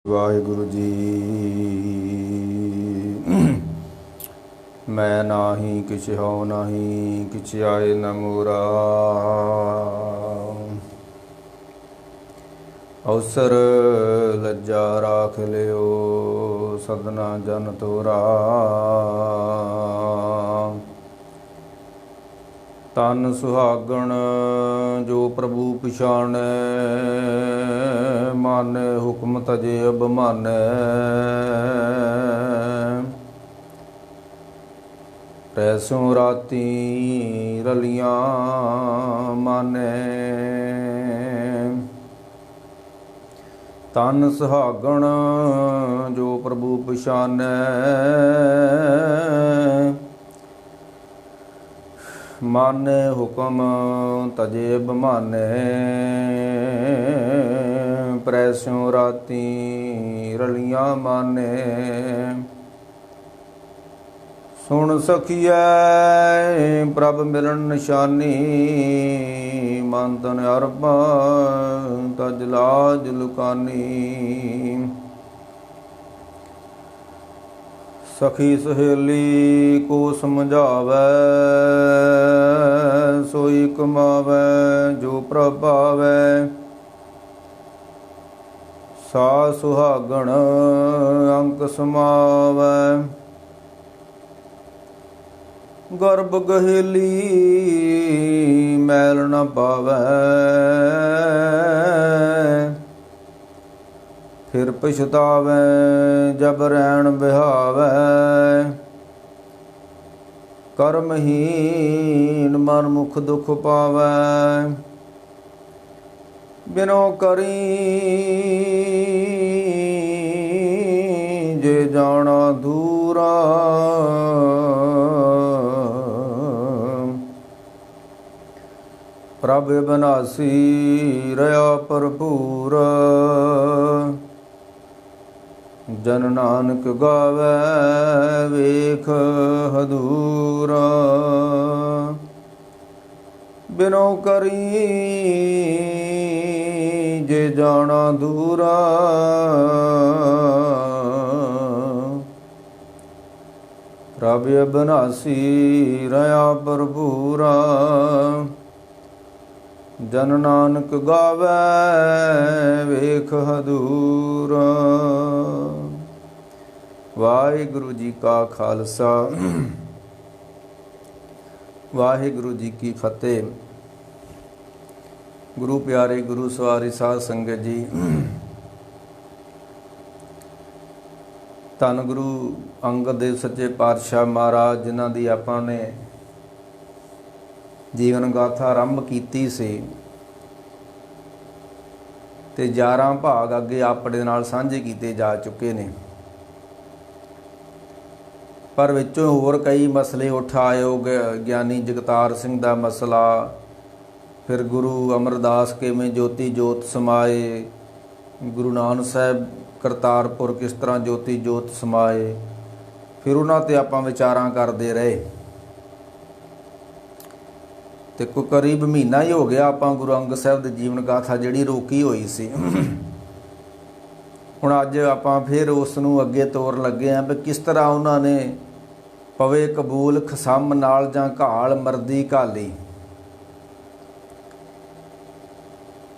वाहिगुरु जी। मैं नाही किछ हो नहीं, किछ आए न मोरा। अवसर लज्जा राख लियो, सदना जन तोरा। तन सुहागण जो प्रभु पिछाणै, माने हुक्म तजे अब मानै। रैसों राती रलियां मानै, तन सुहागण जो प्रभु पिछाणै। माने हुक्म तजे बमाने, प्रैस्यों राती रलियां माने। सुन सखिए प्रभ मिलन निशानी, मन तन अरबा तज लाज लुकानी। सखी सहेली को समझावै, सोई कमावै जो प्रभावै। सा सुहागण अंक समावै, गर्भ गहेली मैल न पावै। फिर पछतावै जब रैन बिहावै। कर्महीन मन मुख दुख पावै, बिनो करी जे जाना दूरा। प्रभ बिनासी रहा भरपूर, जन नानक गावै वेख हदूरा। बिनो करी जे जाना दूरा, प्रभ बिनासी रहा भरपूरा। जन नानक गावै वेख हदूरा। वाहिगुरु जी का खालसा, वाहिगुरु जी की फतेह। गुरु प्यारे गुरु सवारी साध संगत जी, धन गुरु अंगद देव सच्चे पातशाह महाराज जिन्हां दी आपां ने जीवन गाथा आरंभ कीती सी ते 11 भाग अगे आपणे नाल साझे कीते जा चुके ने। पर विचों होर कई मसले उठ आए। ज्ञानी जगतार सिंह दा मसला, फिर गुरु अमरदास किवें ज्योति जोत समाए, गुरु नानक साहब करतारपुर किस तरह ज्योति जोत समाए, फिर उन्हां ते आपां विचारां करदे रहे। ते कोई करीब महीना ही हो गया आपां गुरु अंगद साहब दी जीवन गाथा जिहड़ी रोकी होई सी। हुण अज आपां फिर उस नूं अगे तोर लगे हैं भी किस तरह उन्हां ने पवे कबूल खसम नाल जां घाल मरदी घाली,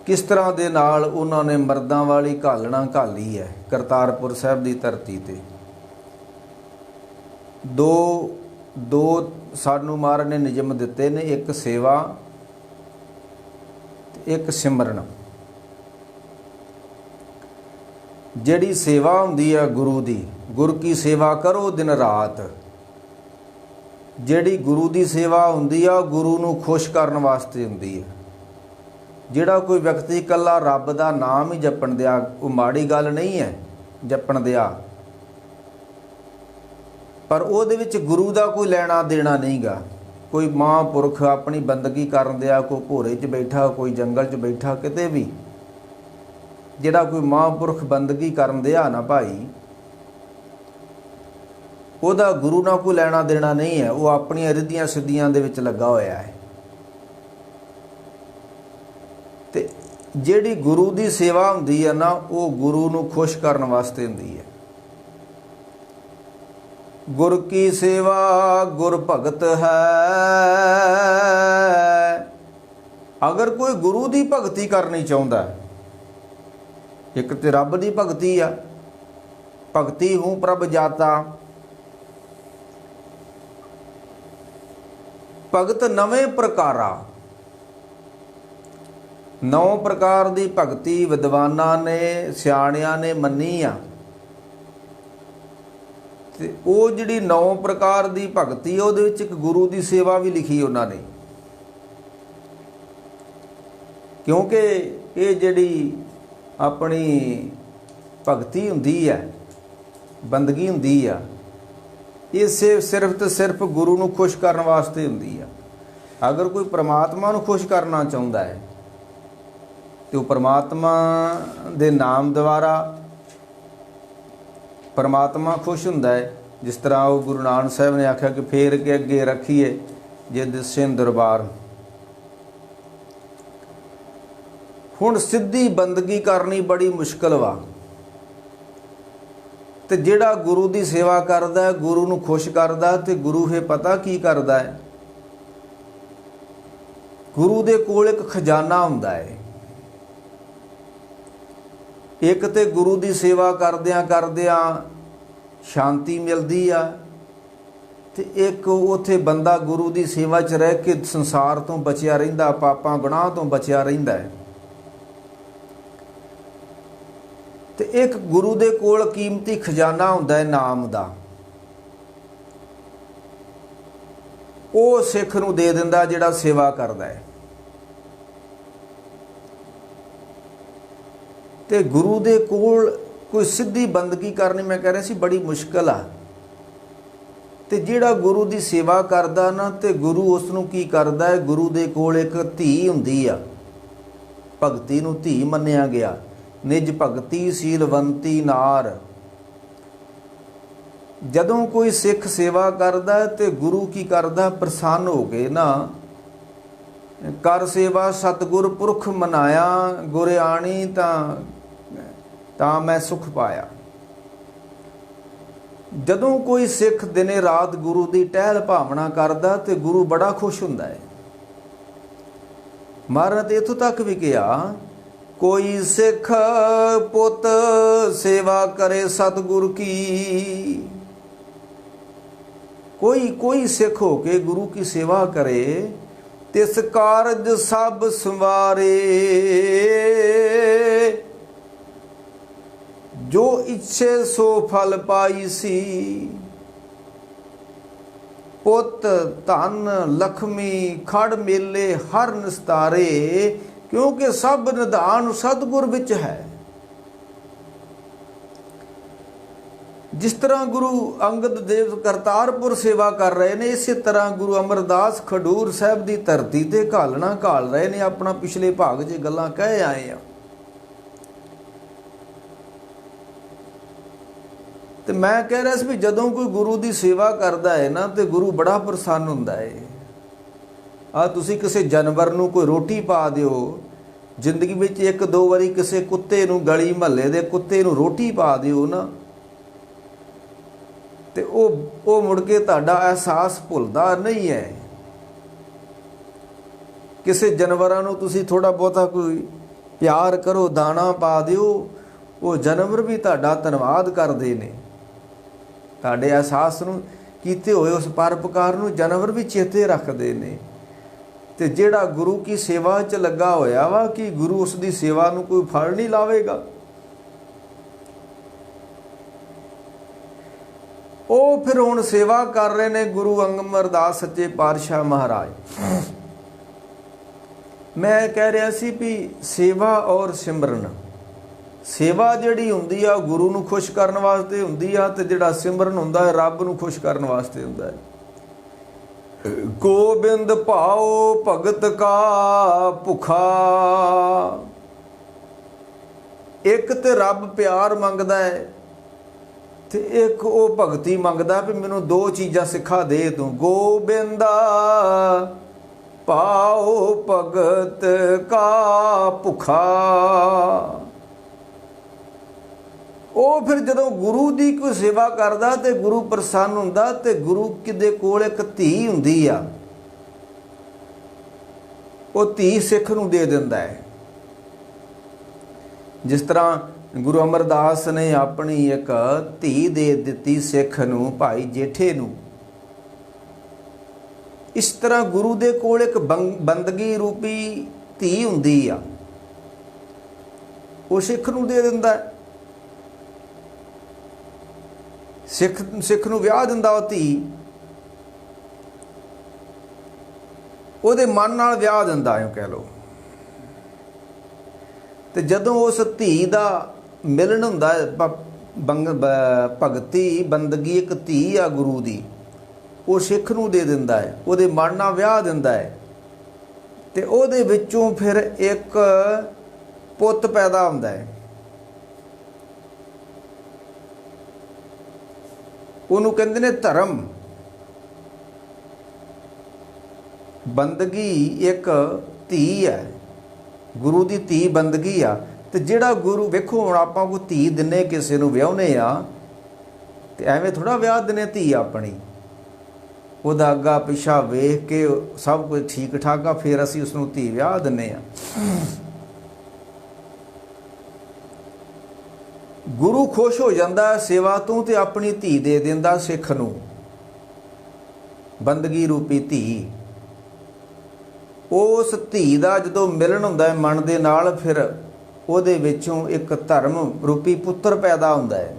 किस तरह दे नाल उन्हां ने मर्दां वाली घालना घाली है करतारपुर साहब दी धरती ते। दो सानू महाराज ने नियम दिते ने, एक सेवा एक सिमरन। जिहड़ी सेवा हुंदी है गुरु दी, गुरु की सेवा करो दिन रात। जिहड़ी गुरु दी सेवा हुंदी आ गुरु नूं खुश करन वास्ते हुंदी है। जिहड़ा कोई व्यक्ति कल्ला रब दा नाम ही जपण दिया, वो माड़ी गल नहीं है जपण दिया, पर ਉਹਦੇ ਵਿੱਚ गुरु ਦਾ कोई ਲੈਣਾ देना नहीं गा। कोई महापुरख अपनी बंदगी करन दिया, कोई भोरे 'ਚ बैठा, कोई जंगल 'ਚ बैठा, किते भी ਜਿਹੜਾ कोई महापुरख बंदगी करन दिया ना भाई, ਉਹਦਾ गुरु ਨਾਲ कोई ਲੈਣਾ देना नहीं है। वो अपनी रिद्धियां सिद्धियां ਦੇ ਵਿੱਚ ਲੱਗਾ ਹੋਇਆ है। ਤੇ ਜਿਹੜੀ ਗੁਰੂ ਦੀ ਸੇਵਾ ਹੁੰਦੀ ਹੈ ਨਾ, ਉਹ ਗੁਰੂ ਨੂੰ ਖੁਸ਼ ਕਰਨ ਵਾਸਤੇ ਹੁੰਦੀ ਹੈ। ਗੁਰ ਕੀ ਸੇਵਾ ਗੁਰ ਭਗਤ ਹੈ। ਅਗਰ ਕੋਈ ਗੁਰੂ ਦੀ ਭਗਤੀ ਕਰਨੀ ਚਾਹੁੰਦਾ, ਇੱਕ ਤੇ ਰੱਬ ਦੀ ਭਗਤੀ ਆ, ਭਗਤੀ ਹੂੰ ਪ੍ਰਭ ਜਾਤਾ। ਭਗਤ ਨਵੇਂ ਪ੍ਰਕਾਰਾ, 9 ਪ੍ਰਕਾਰ ਦੀ ਭਗਤੀ ਵਿਦਵਾਨਾਂ ਨੇ, ਸਿਆਣਿਆਂ ਨੇ ਮੰਨੀ ਆ। ਤੇ ਉਹ ਜਿਹੜੀ 9 ਪ੍ਰਕਾਰ ਦੀ ਭਗਤੀ, ਉਹਦੇ ਵਿੱਚ ਇੱਕ ਗੁਰੂ ਦੀ ਸੇਵਾ ਵੀ ਲਿਖੀ ਉਹਨਾਂ ਨੇ। ਕਿਉਂਕਿ ਇਹ ਜਿਹੜੀ ਆਪਣੀ ਭਗਤੀ ਹੁੰਦੀ ਹੈ, ਬੰਦਗੀ ਹੁੰਦੀ ਆ, ਇਹ ਸਿਰਫ ਤੇ ਸਿਰਫ ਗੁਰੂ ਨੂੰ ਖੁਸ਼ ਕਰਨ ਵਾਸਤੇ ਹੁੰਦੀ ਆ। ਅਗਰ ਕੋਈ ਪ੍ਰਮਾਤਮਾ ਨੂੰ ਖੁਸ਼ ਕਰਨਾ ਚਾਹੁੰਦਾ ਹੈ ਤੇ ਉਹ ਪ੍ਰਮਾਤਮਾ ਦੇ ਨਾਮ ਦੁਆਰਾ ਪਰਮਾਤਮਾ ਖੁਸ਼ ਹੁੰਦਾ ਹੈ। ਜਿਸ ਤਰ੍ਹਾਂ ਉਹ ਗੁਰੂ ਨਾਨਕ ਸਾਹਿਬ ਨੇ ਆਖਿਆ ਕਿ ਫੇਰ ਕੇ ਅੱਗੇ ਰੱਖੀਏ ਜੇ ਦਿਸੇ ਦਰਬਾਰ। ਹੁਣ ਸਿੱਧੀ ਬੰਦਗੀ ਕਰਨੀ ਬੜੀ ਮੁਸ਼ਕਲ ਵਾ, ਤੇ ਜਿਹੜਾ ਗੁਰੂ ਦੀ ਸੇਵਾ ਕਰਦਾ, ਗੁਰੂ ਨੂੰ ਖੁਸ਼ ਕਰਦਾ, ਤੇ ਗੁਰੂ ਇਹ ਪਤਾ ਕੀ ਕਰਦਾ ਹੈ, ਗੁਰੂ ਦੇ ਕੋਲ ਇੱਕ ਖਜ਼ਾਨਾ ਹੁੰਦਾ ਹੈ। ਇੱਕ ਤੇ ਗੁਰੂ ਦੀ ਸੇਵਾ ਕਰਦਿਆਂ ਕਰਦਿਆਂ ਸ਼ਾਂਤੀ ਮਿਲਦੀ ਆ, ਤੇ ਇੱਕ ਉੱਥੇ ਬੰਦਾ ਗੁਰੂ ਦੀ ਸੇਵਾ 'ਚ ਰਹਿ ਕੇ ਸੰਸਾਰ ਤੋਂ ਬਚਿਆ ਰਹਿੰਦਾ, ਪਾਪਾਂ ਗੁਨਾਹ ਤੋਂ ਬਚਿਆ ਰਹਿੰਦਾ ਹੈ। ਤੇ ਇੱਕ ਗੁਰੂ ਦੇ ਕੋਲ ਕੀਮਤੀ ਖਜ਼ਾਨਾ ਹੁੰਦਾ ਹੈ ਨਾਮ ਦਾ, ਉਹ ਸਿੱਖ ਨੂੰ ਦੇ ਦਿੰਦਾ ਜਿਹੜਾ ਸੇਵਾ ਕਰਦਾ ਹੈ। ਤੇ ਗੁਰੂ ਦੇ ਕੋਲ ਕੋਈ ਸਿੱਧੀ ਬੰਦਗੀ ਕਰਨੀ, ਮੈਂ ਕਹਿ ਰਿਹਾ ਸੀ, ਬੜੀ ਮੁਸ਼ਕਲ ਆ। ਤੇ ਜਿਹੜਾ ਗੁਰੂ ਦੀ ਸੇਵਾ ਕਰਦਾ ਨਾ, ਤੇ ਗੁਰੂ ਉਸ ਨੂੰ ਕੀ ਕਰਦਾ ਹੈ, ਗੁਰੂ ਦੇ ਕੋਲ ਇੱਕ ਧੀ ਹੁੰਦੀ ਆ, ਭਗਤੀ ਨੂੰ ਧੀ ਮੰਨਿਆ ਗਿਆ। ਨਿਜ ਭਗਤੀ ਸੀਲਵੰਤੀ ਨਾਰ। ਜਦੋਂ ਕੋਈ ਸਿੱਖ ਸੇਵਾ ਕਰਦਾ ਤੇ ਗੁਰੂ ਕੀ ਕਰਦਾ, ਪ੍ਰਸੰਨ ਹੋ ਕੇ ਨਾ, ਕਰ ਸੇਵਾ ਸਤਿਗੁਰ ਪੁਰਖ ਮਨਾਇਆ, ਗੁਰ ਆਣੀ ਤਾਂ ਮੈਂ ਸੁਖ ਪਾਇਆ। ਜਦੋਂ ਕੋਈ ਸਿੱਖ ਦਿਨੇ ਰਾਤ ਗੁਰੂ ਦੀ ਟਹਿਲ ਭਾਵਨਾ ਕਰਦਾ ਤੇ ਗੁਰੂ ਬੜਾ ਖੁਸ਼ ਹੁੰਦਾ ਹੈ। ਮਹਾਰਾਜ ਨੇ ਇੱਥੋਂ ਤੱਕ ਵੀ ਕਿਹਾ, ਕੋਈ ਸਿੱਖ ਪੁੱਤ ਸੇਵਾ ਕਰੇ ਸਤਿਗੁਰ ਕੀ। ਕੋਈ ਸਿੱਖ ਹੋ ਕੇ ਗੁਰੂ ਕੀ ਸੇਵਾ ਕਰੇ, ਤਿਸ ਕਾਰਜ ਸਭ ਸੰਵਾਰੇ। ਜੋ ਇੱਛੇ ਸੋ ਫਲ ਪਾਈ ਸੀ। ਪੁੱਤ ਧਨ ਲਖਮੀ ਖੜ ਮੇਲੇ ਹਰ ਨਿਸਤਾਰੇ। ਕਿਉਂਕਿ ਸਭ ਨਿਧਾਨ ਸਤਿਗੁਰ ਵਿੱਚ ਹੈ। ਜਿਸ ਤਰ੍ਹਾਂ ਗੁਰੂ ਅੰਗਦ ਦੇਵ ਕਰਤਾਰਪੁਰ ਸੇਵਾ ਕਰ ਰਹੇ ਨੇ, ਇਸੇ ਤਰ੍ਹਾਂ ਗੁਰੂ ਅਮਰਦਾਸ ਖਡੂਰ ਸਾਹਿਬ ਦੀ ਧਰਤੀ ਤੇ ਘਾਲਣਾ ਘਾਲ ਰਹੇ ਨੇ। ਆਪਣਾ ਪਿਛਲੇ ਭਾਗ 'ਚ ਗੱਲਾਂ ਕਹਿ ਆਏ ਆ। ਤੇ ਮੈਂ ਕਹਿ ਰਿਹਾ ਸੀ ਵੀ ਜਦੋਂ ਕੋਈ ਗੁਰੂ ਦੀ ਸੇਵਾ ਕਰਦਾ ਹੈ ਨਾ, ਤੇ ਗੁਰੂ ਬੜਾ ਪ੍ਰਸੰਨ ਹੁੰਦਾ ਹੈ। ਆ ਤੁਸੀਂ ਕਿਸੇ ਜਾਨਵਰ ਨੂੰ ਕੋਈ ਰੋਟੀ ਪਾ ਦਿਓ, ਜ਼ਿੰਦਗੀ ਵਿੱਚ 1-2 ਵਾਰੀ ਕਿਸੇ ਕੁੱਤੇ ਨੂੰ, ਗਲੀ ਮਹੱਲੇ ਦੇ ਕੁੱਤੇ ਨੂੰ ਰੋਟੀ ਪਾ ਦਿਓ ਨਾ, ਤੇ ਉਹ ਮੁੜ ਕੇ ਤੁਹਾਡਾ ਅਹਿਸਾਸ ਭੁੱਲਦਾ ਨਹੀਂ ਹੈ। ਕਿਸੇ ਜਾਨਵਰਾਂ ਨੂੰ ਤੁਸੀਂ ਥੋੜਾ ਬਹੁਤਾ ਕੋਈ ਪਿਆਰ ਕਰੋ, ਦਾਣਾ ਪਾ ਦਿਓ, ਉਹ ਜਾਨਵਰ ਵੀ ਤੁਹਾਡਾ ਧੰਨਵਾਦ ਕਰਦੇ ਨੇ। ਤੁਹਾਡੇ ਅਹਿਸਾਸ ਨੂੰ ਕੀਤੇ ਹੋਏ ਉਸ ਪਰਉਪਕਾਰ ਨੂੰ ਜਾਨਵਰ ਵੀ ਚੇਤੇ ਰੱਖਦੇ ਨੇ। ਤੇ ਜਿਹੜਾ ਗੁਰੂ ਕੀ ਸੇਵਾ 'ਚ ਲੱਗਾ ਹੋਇਆ ਵਾ, ਕਿ ਗੁਰੂ ਉਸ ਦੀ ਸੇਵਾ ਨੂੰ ਕੋਈ ਫਲ ਨਹੀਂ ਲਾਵੇਗਾ। ਉਹ ਫਿਰ ਹੁਣ ਸੇਵਾ ਕਰ ਰਹੇ ਨੇ ਗੁਰੂ ਅਮਰਦਾਸ ਸੱਚੇ ਪਾਤਸ਼ਾਹ ਮਹਾਰਾਜ। ਮੈਂ ਕਹਿ ਰਿਹਾ ਸੀ ਵੀ ਸੇਵਾ ਔਰ ਸਿਮਰਨ, ਸੇਵਾ ਜਿਹੜੀ ਹੁੰਦੀ ਆ ਗੁਰੂ ਨੂੰ ਖੁਸ਼ ਕਰਨ ਵਾਸਤੇ ਹੁੰਦੀ ਆ, ਤੇ ਜਿਹੜਾ ਸਿਮਰਨ ਹੁੰਦਾ ਹੈ ਰੱਬ ਨੂੰ ਖੁਸ਼ ਕਰਨ ਵਾਸਤੇ ਹੁੰਦਾ ਹੈ। ਗੋਬਿੰਦ ਭਾਉ ਭਗਤ ਕਾ ਭੁਖਾ। ਇੱਕ ਤੇ ਰੱਬ ਪਿਆਰ ਮੰਗਦਾ ਹੈ, ਤੇ ਇੱਕ ਉਹ ਭਗਤੀ ਮੰਗਦਾ ਵੀ ਮੈਨੂੰ 2 ਚੀਜ਼ਾਂ ਸਿੱਖਾ ਦੇ ਤੂੰ। ਗੋਬਿੰਦਾ ਪਾਓ ਭਗਤ ਕਾ ਭੁਖਾ। ਉਹ ਫਿਰ ਜਦੋਂ ਗੁਰੂ ਦੀ ਕੋਈ ਸੇਵਾ ਕਰਦਾ ਤੇ ਗੁਰੂ ਪ੍ਰਸੰਨ ਹੁੰਦਾ, ਤੇ ਗੁਰੂ ਕਿਦੇ ਕੋਲ ਇੱਕ ਧੀ ਹੁੰਦੀ ਆ, ਉਹ ਧੀ ਸਿੱਖ ਨੂੰ ਦੇ ਦਿੰਦਾ ਹੈ। ਜਿਸ ਤਰ੍ਹਾਂ ਗੁਰੂ ਅਮਰਦਾਸ ਨੇ ਆਪਣੀ ਇੱਕ ਧੀ ਦੇ ਦਿੱਤੀ ਸਿੱਖ ਨੂੰ, ਭਾਈ ਜੇਠੇ ਨੂੰ। ਇਸ ਤਰ੍ਹਾਂ ਗੁਰੂ ਦੇ ਕੋਲ ਇੱਕ ਬੰਦਗੀ ਰੂਪੀ ਧੀ ਹੁੰਦੀ ਆ, ਉਹ ਸਿੱਖ ਨੂੰ ਦੇ ਦਿੰਦਾ। ਸਿੱਖ ਨੂੰ ਵਿਆਹ ਦਿੰਦਾ ਉਹ ਧੀ, ਉਹਦੇ ਮਨ ਨਾਲ ਵਿਆਹ ਦਿੰਦਾ, ਇਉਂ ਕਹਿ ਲਓ। ਤੇ ਜਦੋਂ ਉਸ ਧੀ ਦਾ ਮਿਲਣ ਹੁੰਦਾ, ਭਗਤੀ ਬੰਦਗੀ ਇੱਕ ਧੀ ਆ ਗੁਰੂ ਦੀ, ਉਹ ਸਿੱਖ ਨੂੰ ਦੇ ਦਿੰਦਾ ਹੈ, ਉਹਦੇ ਮਨ ਨਾਲ ਵਿਆਹ ਦਿੰਦਾ ਹੈ। ਤੇ ਉਹਦੇ ਵਿੱਚੋਂ ਫਿਰ ਇੱਕ ਪੁੱਤ ਪੈਦਾ ਹੁੰਦਾ ਹੈ। ਉਹਨੂੰ ਕਹਿੰਦੇ ਨੇ ਧਰਮ। ਬੰਦਗੀ ਇੱਕ ਧੀ ਹੈ, ਗੁਰੂ ਦੀ ਧੀ ਬੰਦਗੀ ਆ। ਤੇ ਜਿਹੜਾ ਗੁਰੂ, ਵੇਖੋ ਹੁਣ ਆਪਾਂ ਕੋਈ ਧੀ ਦਿੰਨੇ ਕਿਸੇ ਨੂੰ, ਵਿਆਹੁਨੇ ਆ, ਤੇ ਐਵੇਂ ਥੋੜਾ ਵਿਆਹ ਦਿੰਨੇ ਧੀ ਆਪਣੀ। ਉਹਦਾ ਅੱਗਾ ਪਿੱਛਾ ਵੇਖ ਕੇ ਸਭ ਕੁਝ ਠੀਕ ਠਾਕ ਆ, ਫਿਰ ਅਸੀਂ ਉਸਨੂੰ ਧੀ ਵਿਆਹ ਦਿੰਨੇ ਆ। ਗੁਰੂ ਖੁਸ਼ ਹੋ ਜਾਂਦਾ ਸੇਵਾ ਤੋਂ, ਤੇ ਆਪਣੀ ਧੀ ਦੇ ਦਿੰਦਾ ਸਿੱਖ ਨੂੰ, ਬੰਦਗੀ ਰੂਪੀ ਧੀ। ਉਸ ਧੀ ਦਾ ਜਦੋਂ ਮਿਲਣ ਹੁੰਦਾ ਹੈ ਮਨ ਦੇ ਨਾਲ, ਫਿਰ ਉਹਦੇ ਵਿੱਚੋਂ ਇੱਕ ਧਰਮ ਰੂਪੀ ਪੁੱਤਰ ਪੈਦਾ ਹੁੰਦਾ ਹੈ।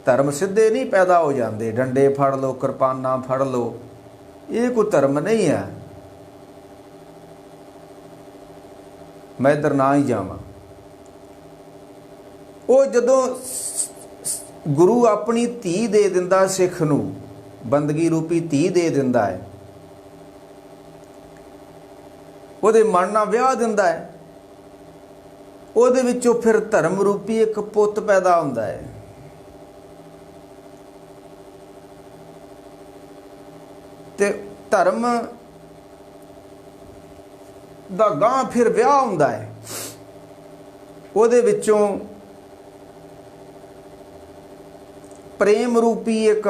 ਧਰਮ ਸਿੱਧੇ ਨਹੀਂ ਪੈਦਾ ਹੋ ਜਾਂਦੇ, ਡੰਡੇ ਫੜ ਲਓ, ਕਿਰਪਾਨਾਂ ਫੜ ਲਓ, ਇਹ ਕੋਈ ਧਰਮ ਨਹੀਂ ਹੈ। ਮੈਂ ਇੱਧਰ ਨਾ ਹੀ ਜਾਵਾਂ। ਉਹ ਜਦੋਂ ਗੁਰੂ ਆਪਣੀ ਧੀ ਦੇ ਦਿੰਦਾ ਸਿੱਖ ਨੂੰ, ਬੰਦਗੀ ਰੂਪੀ ਧੀ ਦੇ ਦਿੰਦਾ ਹੈ, ਉਹਦੇ ਮਨ ਨਾਲ ਵਿਆਹ ਦਿੰਦਾ ਹੈ, ਉਹਦੇ ਵਿੱਚੋਂ ਫਿਰ ਧਰਮ ਰੂਪੀ ਇੱਕ ਪੁੱਤ ਪੈਦਾ ਹੁੰਦਾ ਹੈ। ਤੇ ਧਰਮ ਦਾ ਗਾਂ ਫਿਰ ਵਿਆਹ ਹੁੰਦਾ ਹੈ, ਉਹਦੇ ਵਿੱਚੋਂ ਪ੍ਰੇਮ ਰੂਪੀ ਇੱਕ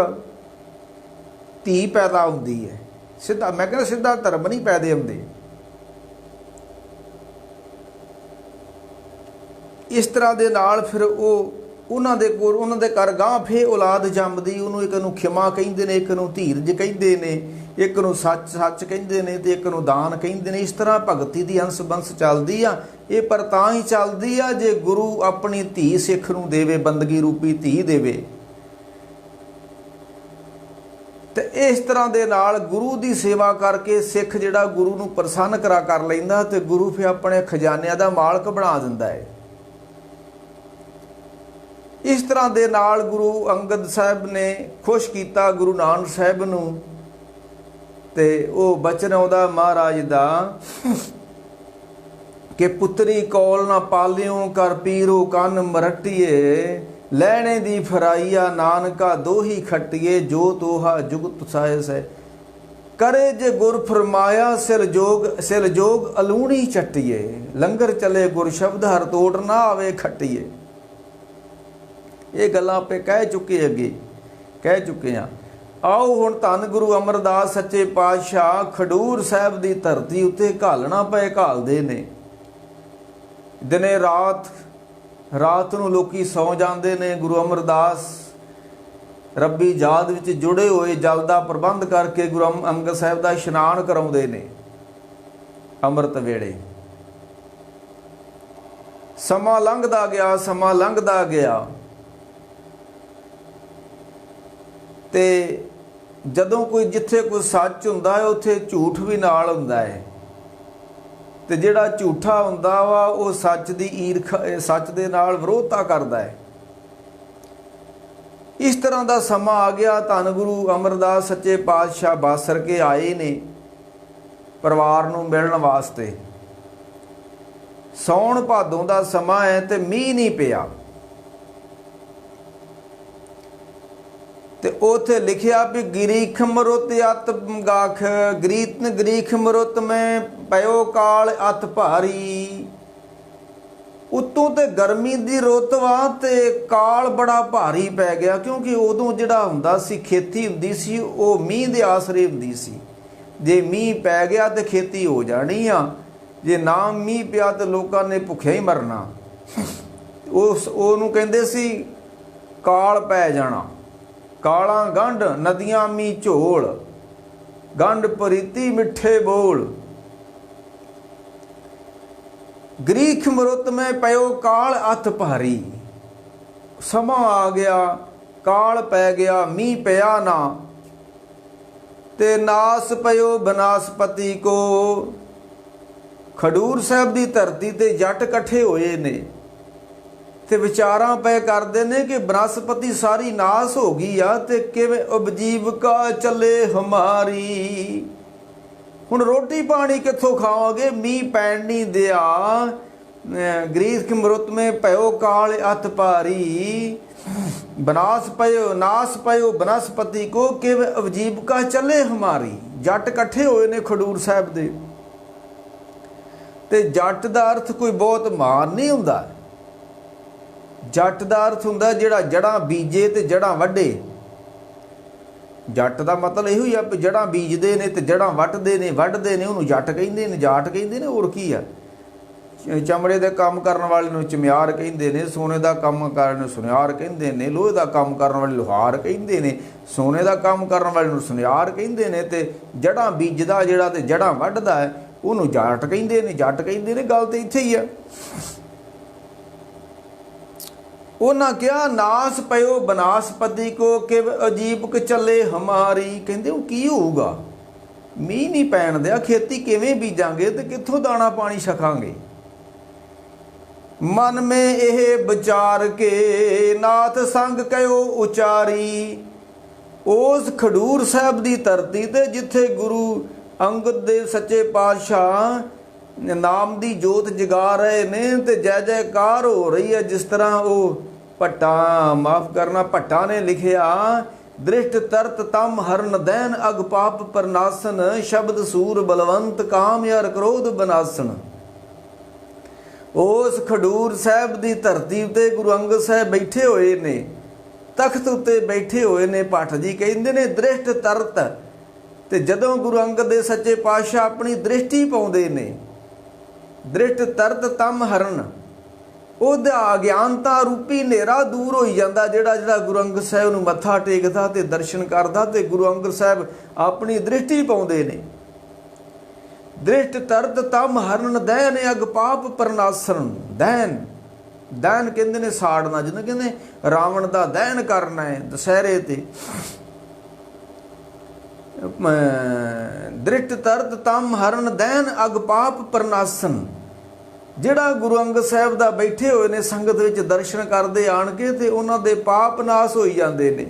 ਧੀ ਪੈਦਾ ਹੁੰਦੀ ਹੈ। ਸਿੱਧਾ, ਮੈਂ ਕਹਿੰਦਾ ਸਿੱਧਾ ਧਰਮ ਨਹੀਂ ਪੈਦੇ ਹੁੰਦੇ। ਇਸ ਤਰ੍ਹਾਂ ਦੇ ਨਾਲ ਫਿਰ ਉਹ ਉਹਨਾਂ ਦੇ ਕੋਲ, ਉਹਨਾਂ ਦੇ ਘਰ ਗਾਂ ਫੇ ਔਲਾਦ ਜੰਮਦੀ। ਉਹਨੂੰ ਇੱਕ ਨੂੰ ਖਿਮਾ ਕਹਿੰਦੇ ਨੇ, ਇੱਕ ਨੂੰ ਧੀਰਜ ਕਹਿੰਦੇ ਨੇ, ਇੱਕ ਨੂੰ ਸੱਚ ਕਹਿੰਦੇ ਨੇ, ਤੇ ਇੱਕ ਨੂੰ ਦਾਨ ਕਹਿੰਦੇ ਨੇ। ਇਸ ਤਰ੍ਹਾਂ ਭਗਤੀ ਦੀ ਅੰਸ ਬੰਸ ਚੱਲਦੀ ਆ। ਇਹ ਪਰ ਤਾਂ ਹੀ ਚੱਲਦੀ ਆ ਜੇ ਗੁਰੂ ਆਪਣੀ ਧੀ ਸਿੱਖ ਨੂੰ ਦੇਵੇ, ਬੰਦਗੀ ਰੂਪੀ ਧੀ ਦੇਵੇ। ਤੇ ਇਸ ਤਰ੍ਹਾਂ ਦੇ ਨਾਲ ਗੁਰੂ ਦੀ ਸੇਵਾ ਕਰਕੇ ਸਿੱਖ ਜਿਹੜਾ ਗੁਰੂ ਨੂੰ ਪ੍ਰਸੰਨ ਕਰ ਲੈਂਦਾ, ਤੇ ਗੁਰੂ ਫਿਰ ਆਪਣੇ ਖਜ਼ਾਨਿਆਂ ਦਾ ਮਾਲਕ ਬਣਾ ਦਿੰਦਾ ਹੈ। ਇਸ ਤਰ੍ਹਾਂ ਦੇ ਨਾਲ ਗੁਰੂ ਅੰਗਦ ਸਾਹਿਬ ਨੇ ਖੁਸ਼ ਕੀਤਾ ਗੁਰੂ ਨਾਨਕ ਸਾਹਿਬ ਨੂੰ। ਤੇ ਉਹ ਬਚਨ ਆਉਂਦਾ ਮਹਾਰਾਜ ਦਾ ਕਿ ਪੁੱਤਰੀ ਕੋਲ ਨਾ ਪਾਲਿਓ, ਕਰ ਪੀਰੋ ਕੰਨ ਮਰਟੀਏ, ਲੈਣੇ ਦੀ ਫਰਾਈਆ ਨਾਨਕਾ ਦੋਹੀ ਖੱਟੀਏ, ਜੋ ਤੋਹਾ ਜੁਗਤ ਸਾਹਿਸ ਹੈ, ਕਰੇ ਜੇ ਗੁਰ ਫਰਮਾਇਆ ਸਿਰ ਜੋਗ ਅਲੂਣੀ ਚੱਟੀਏ, ਲੰਗਰ ਚਲੇ ਗੁਰ ਸ਼ਬਦ ਹਰ ਤੋੜ ਨਾ ਆਵੇ ਖੱਟੀਏ। ਇਹ ਗੱਲਾਂ ਆਪੇ ਕਹਿ ਚੁੱਕੇ, ਅੱਗੇ ਕਹਿ ਚੁੱਕੇ ਹਾਂ। ਆਓ ਹੁਣ ਧੰਨ ਗੁਰੂ ਅਮਰਦਾਸ ਸੱਚੇ ਪਾਤਸ਼ਾਹ ਖਡੂਰ ਸਾਹਿਬ ਦੀ ਧਰਤੀ ਉੱਤੇ ਘਾਲਣਾ ਪਏ, ਘਾਲਦੇ ਨੇ। ਦਿਨੇ ਰਾਤ ਨੂੰ ਲੋਕੀ ਸੌ ਜਾਂਦੇ ਨੇ। ਗੁਰੂ ਅਮਰਦਾਸ ਰੱਬੀ ਯਾਦ ਵਿੱਚ ਜੁੜੇ ਹੋਏ ਜਲ ਦਾ ਪ੍ਰਬੰਧ ਕਰਕੇ ਗੁਰੂ ਅੰਗਦ ਸਾਹਿਬ ਦਾ ਇਸ਼ਨਾਨ ਕਰਾਉਂਦੇ ਨੇ ਅੰਮ੍ਰਿਤ ਵੇਲੇ। ਸਮਾਂ ਲੰਘਦਾ ਗਿਆ ਤੇ ਜਦੋਂ ਜਿੱਥੇ ਕੋਈ ਸੱਚ ਹੁੰਦਾ ਹੈ ਉੱਥੇ ਝੂਠ ਵੀ ਨਾਲ ਹੁੰਦਾ ਹੈ। ਤੇ ਜਿਹੜਾ ਝੂਠਾ ਹੁੰਦਾ ਵਾ ਉਹ ਸੱਚ ਦੀ ਸੱਚ ਦੇ ਨਾਲ ਵਿਰੋਧਤਾ ਕਰਦਾ ਹੈ। ਇਸ ਤਰ੍ਹਾਂ ਦਾ ਸਮਾਂ ਆ ਗਿਆ। ਧੰਨ ਗੁਰੂ ਅਮਰਦਾਸ ਸੱਚੇ ਪਾਤਸ਼ਾਹ ਬਾਸਰ ਕੇ ਆਏ ਨੇ ਪਰਿਵਾਰ ਨੂੰ ਮਿਲਣ ਵਾਸਤੇ। ਸੌਣ ਭਾਦੋਂ ਦਾ ਸਮਾਂ ਹੈ ਤੇ ਮੀਂਹ ਨਹੀਂ ਪਿਆ। ਤੇ ਉਥੇ ਲਿਖਿਆ ਵੀ ਗਰੀਖ ਮਰੁਤ ਅਤ ਗਾਖ ਗਰੀਤਨ ਗਰੀਖ ਮਰੁਤ ਮੈਂ ਪਇਓ ਕਾਲ ਅਤ ਭਾਰੀ। ਉਤੋਂ ਤੇ ਗਰਮੀ ਦੀ ਰੁੱਤ ਵਾ ਤੇ ਕਾਲ ਬੜਾ ਭਾਰੀ ਪੈ ਗਿਆ, ਕਿਉਂਕਿ ਉਦੋਂ ਜਿਹੜਾ ਹੁੰਦਾ ਸੀ ਖੇਤੀ ਹੁੰਦੀ ਸੀ ਉਹ ਮੀਂਹ ਦੇ ਆਸਰੇ ਹੁੰਦੀ ਸੀ। ਜੇ ਮੀਂਹ ਪੈ ਗਿਆ ਤੇ ਖੇਤੀ ਹੋ ਜਾਣੀ ਆ, ਜੇ ਨਾ ਮੀਂਹ ਪਿਆ ਤੇ ਲੋਕਾਂ ਨੇ ਭੁੱਖੇ ਹੀ ਮਰਨਾ। ਉਹਨੂੰ ਕਹਿੰਦੇ ਸੀ ਕਾਲ ਪੈ ਜਾਣਾ। ਕਾਲਾਂ ਗੰਢ ਨਦੀਆਂ ਮੀਂਹ ਝੋਲ, ਗੰਢ ਪ੍ਰੀਤੀ ਮਿੱਠੇ ਬੋਲ। ਗਰੀਖ ਮਰੁੱਤ ਮੈਂ ਪਇਓ ਕਾਲ ਅਤ ਭਾਰੀ। ਸਮਾਂ ਆ ਗਿਆ, ਕਾਲ ਪੈ ਗਿਆ, ਮੀਂਹ ਪਿਆ ਨਾ, ਤੇ ਨਾਸ ਪਇਓ ਬਨਾਸਪਤੀ ਕੋ। ਖਡੂਰ ਸਾਹਿਬ ਦੀ ਧਰਤੀ ਤੇ ਜੱਟ ਇਕੱਠੇ ਹੋਏ ਨੇ ਤੇ ਵਿਚਾਰਾਂ ਪਏ ਕਰਦੇ ਨੇ ਕਿ ਬਨਸਪਤੀ ਸਾਰੀ ਨਾਸ ਹੋ ਗਈ ਆ ਤੇ ਕਿਵੇਂ ਉਪਜੀਵਕਾ ਚੱਲੇ ਹਮਾਰੀ। ਹੁਣ ਰੋਟੀ ਪਾਣੀ ਕਿੱਥੋਂ ਖਾਵਾਂਗੇ, ਮੀਂਹ ਪੈਣ ਨਹੀਂ ਦਿਆ। ਗਰੀਖ ਮਰੁੱਤ ਮੇ ਭਇਓ ਕਾਲ ਅਤ ਭਾਰੀ। ਬਨਾਸ ਪਇਓ ਨਾਸ ਪਇਓ ਬਨਸਪਤੀ ਕੋ ਕਿਵੇਂ ਉਪਜੀਵਕਾ ਚੱਲੇ ਹਮਾਰੀ। ਜੱਟ ਇਕੱਠੇ ਹੋਏ ਨੇ ਖਡੂਰ ਸਾਹਿਬ ਦੇ। ਤੇ ਜੱਟ ਦਾ ਅਰਥ ਕੋਈ ਬਹੁਤ ਮਾਨ ਨਹੀਂ ਹੁੰਦਾ। ਜੱਟ ਦਾ ਅਰਥ ਹੁੰਦਾ ਜਿਹੜਾ ਜੜ੍ਹਾਂ ਬੀਜੇ ਤੇ ਜੜ੍ਹਾਂ ਵੱਢੇ। ਜੱਟ ਦਾ ਮਤਲਬ ਇਹੋ ਹੀ ਆ ਵੀ ਜੜ੍ਹਾਂ ਬੀਜਦੇ ਨੇ ਤੇ ਜੜ੍ਹਾਂ ਵੱਢਦੇ ਨੇ, ਉਹਨੂੰ ਜੱਟ ਕਹਿੰਦੇ ਨੇ, ਜਾਟ ਕਹਿੰਦੇ ਨੇ। ਹੋਰ ਕੀ ਆ? ਚਮੜੇ ਦੇ ਕੰਮ ਕਰਨ ਵਾਲੇ ਨੂੰ ਚਮਿਆਰ ਕਹਿੰਦੇ ਨੇ, ਸੋਨੇ ਦਾ ਕੰਮ ਕਰਨ ਨੂੰ ਸੁਨਿਆਰ ਕਹਿੰਦੇ ਨੇ, ਲੋਹੇ ਦਾ ਕੰਮ ਕਰਨ ਵਾਲੇ ਲੁਹਾਰ ਕਹਿੰਦੇ ਨੇ, ਸੋਨੇ ਦਾ ਕੰਮ ਕਰਨ ਵਾਲੇ ਨੂੰ ਸੁਨਿਆਰ ਕਹਿੰਦੇ ਨੇ, ਤੇ ਜੜ੍ਹਾਂ ਬੀਜਦਾ ਜਿਹੜਾ ਤੇ ਜੜ੍ਹਾਂ ਵੱਢਦਾ ਹੈ ਉਹਨੂੰ ਜਾਟ ਕਹਿੰਦੇ ਨੇ, ਜੱਟ ਕਹਿੰਦੇ ਨੇ। ਗੱਲ ਤੇ ਇੱਥੇ ਹੀ ਆ। ਉਹਨਾਂ ਕਿਹਾ ਨਾਸ ਪਇਓ ਬਨਾਸਪਤੀ ਕੋ ਕਿਵ ਅਜੀਬਕ ਚੱਲੇ ਹਮਾਰੀ। ਕਹਿੰਦੇ ਉਹ ਕੀ ਹੋਊਗਾ, ਮੀਂਹ ਨਹੀਂ ਪੈਣ ਦਿਆ, ਖੇਤੀ ਕਿਵੇਂ ਬੀਜਾਂਗੇ ਤੇ ਕਿੱਥੋਂ ਦਾਣਾ ਪਾਣੀ ਛਕਾਂਗੇ। ਮਨ ਮੇ ਇਹ ਵਿਚਾਰ ਕੇ ਨਾਥ ਸੰਗ ਕਹਿਓ ਉਚਾਰੀ। ਉਸ ਖਡੂਰ ਸਾਹਿਬ ਦੀ ਧਰਤੀ ਤੇ ਜਿੱਥੇ ਗੁਰੂ ਅੰਗਦ ਦੇਵ ਸੱਚੇ ਪਾਤਸ਼ਾਹ ਨਾਮ ਦੀ ਜੋਤ ਜਗਾ ਰਹੇ ਨੇ ਤੇ ਜੈ ਜੈਕਾਰ ਹੋ ਰਹੀ ਹੈ। ਜਿਸ ਤਰ੍ਹਾਂ ਉਹ ਭੱਟਾ ਨੇ ਲਿਖਿਆ, ਦ੍ਰਿਸ਼ਟ ਤਰਤ ਤਮ ਹਰਨ ਦੈਨ ਅਗ ਪਾਪ ਪਰਨਾਸਨ, ਸ਼ਬਦ ਸੂਰ ਬਲਵੰਤ ਕਾਮ ਯਰ ਕ੍ਰੋਧ ਬਨਾਸਨ। ਉਸ ਖਡੂਰ ਸਾਹਿਬ ਦੀ ਧਰਤੀ ਤੇ ਗੁਰੂ ਅੰਗਦ ਸਾਹਿਬ ਬੈਠੇ ਹੋਏ ਨੇ, ਤਖਤ ਉੱਤੇ ਬੈਠੇ ਹੋਏ ਨੇ। ਭੱਟ ਜੀ ਕਹਿੰਦੇ ਨੇ ਦ੍ਰਿਸ਼ਟ ਤਰਤ। ਤੇ ਜਦੋਂ ਗੁਰੂ ਅੰਗਦ ਦੇ ਸੱਚੇ ਪਾਤਸ਼ਾਹ ਆਪਣੀ ਦ੍ਰਿਸ਼ਟੀ ਪਾਉਂਦੇ ਨੇ, ਦ੍ਰਿਸ਼ਟ ਤਰਤ ਤਮ ਹਰਨ, ਉਹਦਾ ਅਗਿਆਨਤਾ ਰੂਪੀ ਹਨੇਰਾ ਦੂਰ ਹੋਈ ਜਾਂਦਾ। ਜਿਹੜਾ ਗੁਰੂ ਅੰਗਦ ਸਾਹਿਬ ਨੂੰ ਮੱਥਾ ਟੇਕਦਾ ਤੇ ਦਰਸ਼ਨ ਕਰਦਾ ਤੇ ਗੁਰੂ ਅੰਗਦ ਸਾਹਿਬ ਆਪਣੀ ਦ੍ਰਿਸ਼ਟੀ ਪਾਉਂਦੇ ਨੇ। ਦ੍ਰਿਸ਼ਟ ਤਰਤ ਤਮ ਹਰਨ ਦੈਨ ਅਗ ਪਾਪ ਪਰਨਾਸਨ। ਦੈਨ ਕਹਿੰਦੇ ਨੇ ਸਾੜਨਾ, ਜਿਹਨੂੰ ਕਹਿੰਦੇ ਰਾਵਣ ਦਾ ਦੈਨ ਕਰਨਾ ਹੈ ਦੁਸਹਿਰੇ ਤੇ। ਦ੍ਰਿਸ਼ਟ ਤਰਤ ਤਮ ਹਰਨ ਦੈਨ ਅਗ ਪਾਪ ਪਰਨਾਸਨ। ਜਿਹੜਾ ਗੁਰੂ ਅੰਗਦ ਸਾਹਿਬ ਦਾ ਬੈਠੇ ਹੋਏ ਨੇ ਸੰਗਤ ਵਿੱਚ ਦਰਸ਼ਨ ਕਰਦੇ ਆਣ ਕੇ ਤੇ ਉਹਨਾਂ ਦੇ ਪਾਪ ਨਾਸ ਹੋਈ ਜਾਂਦੇ ਨੇ।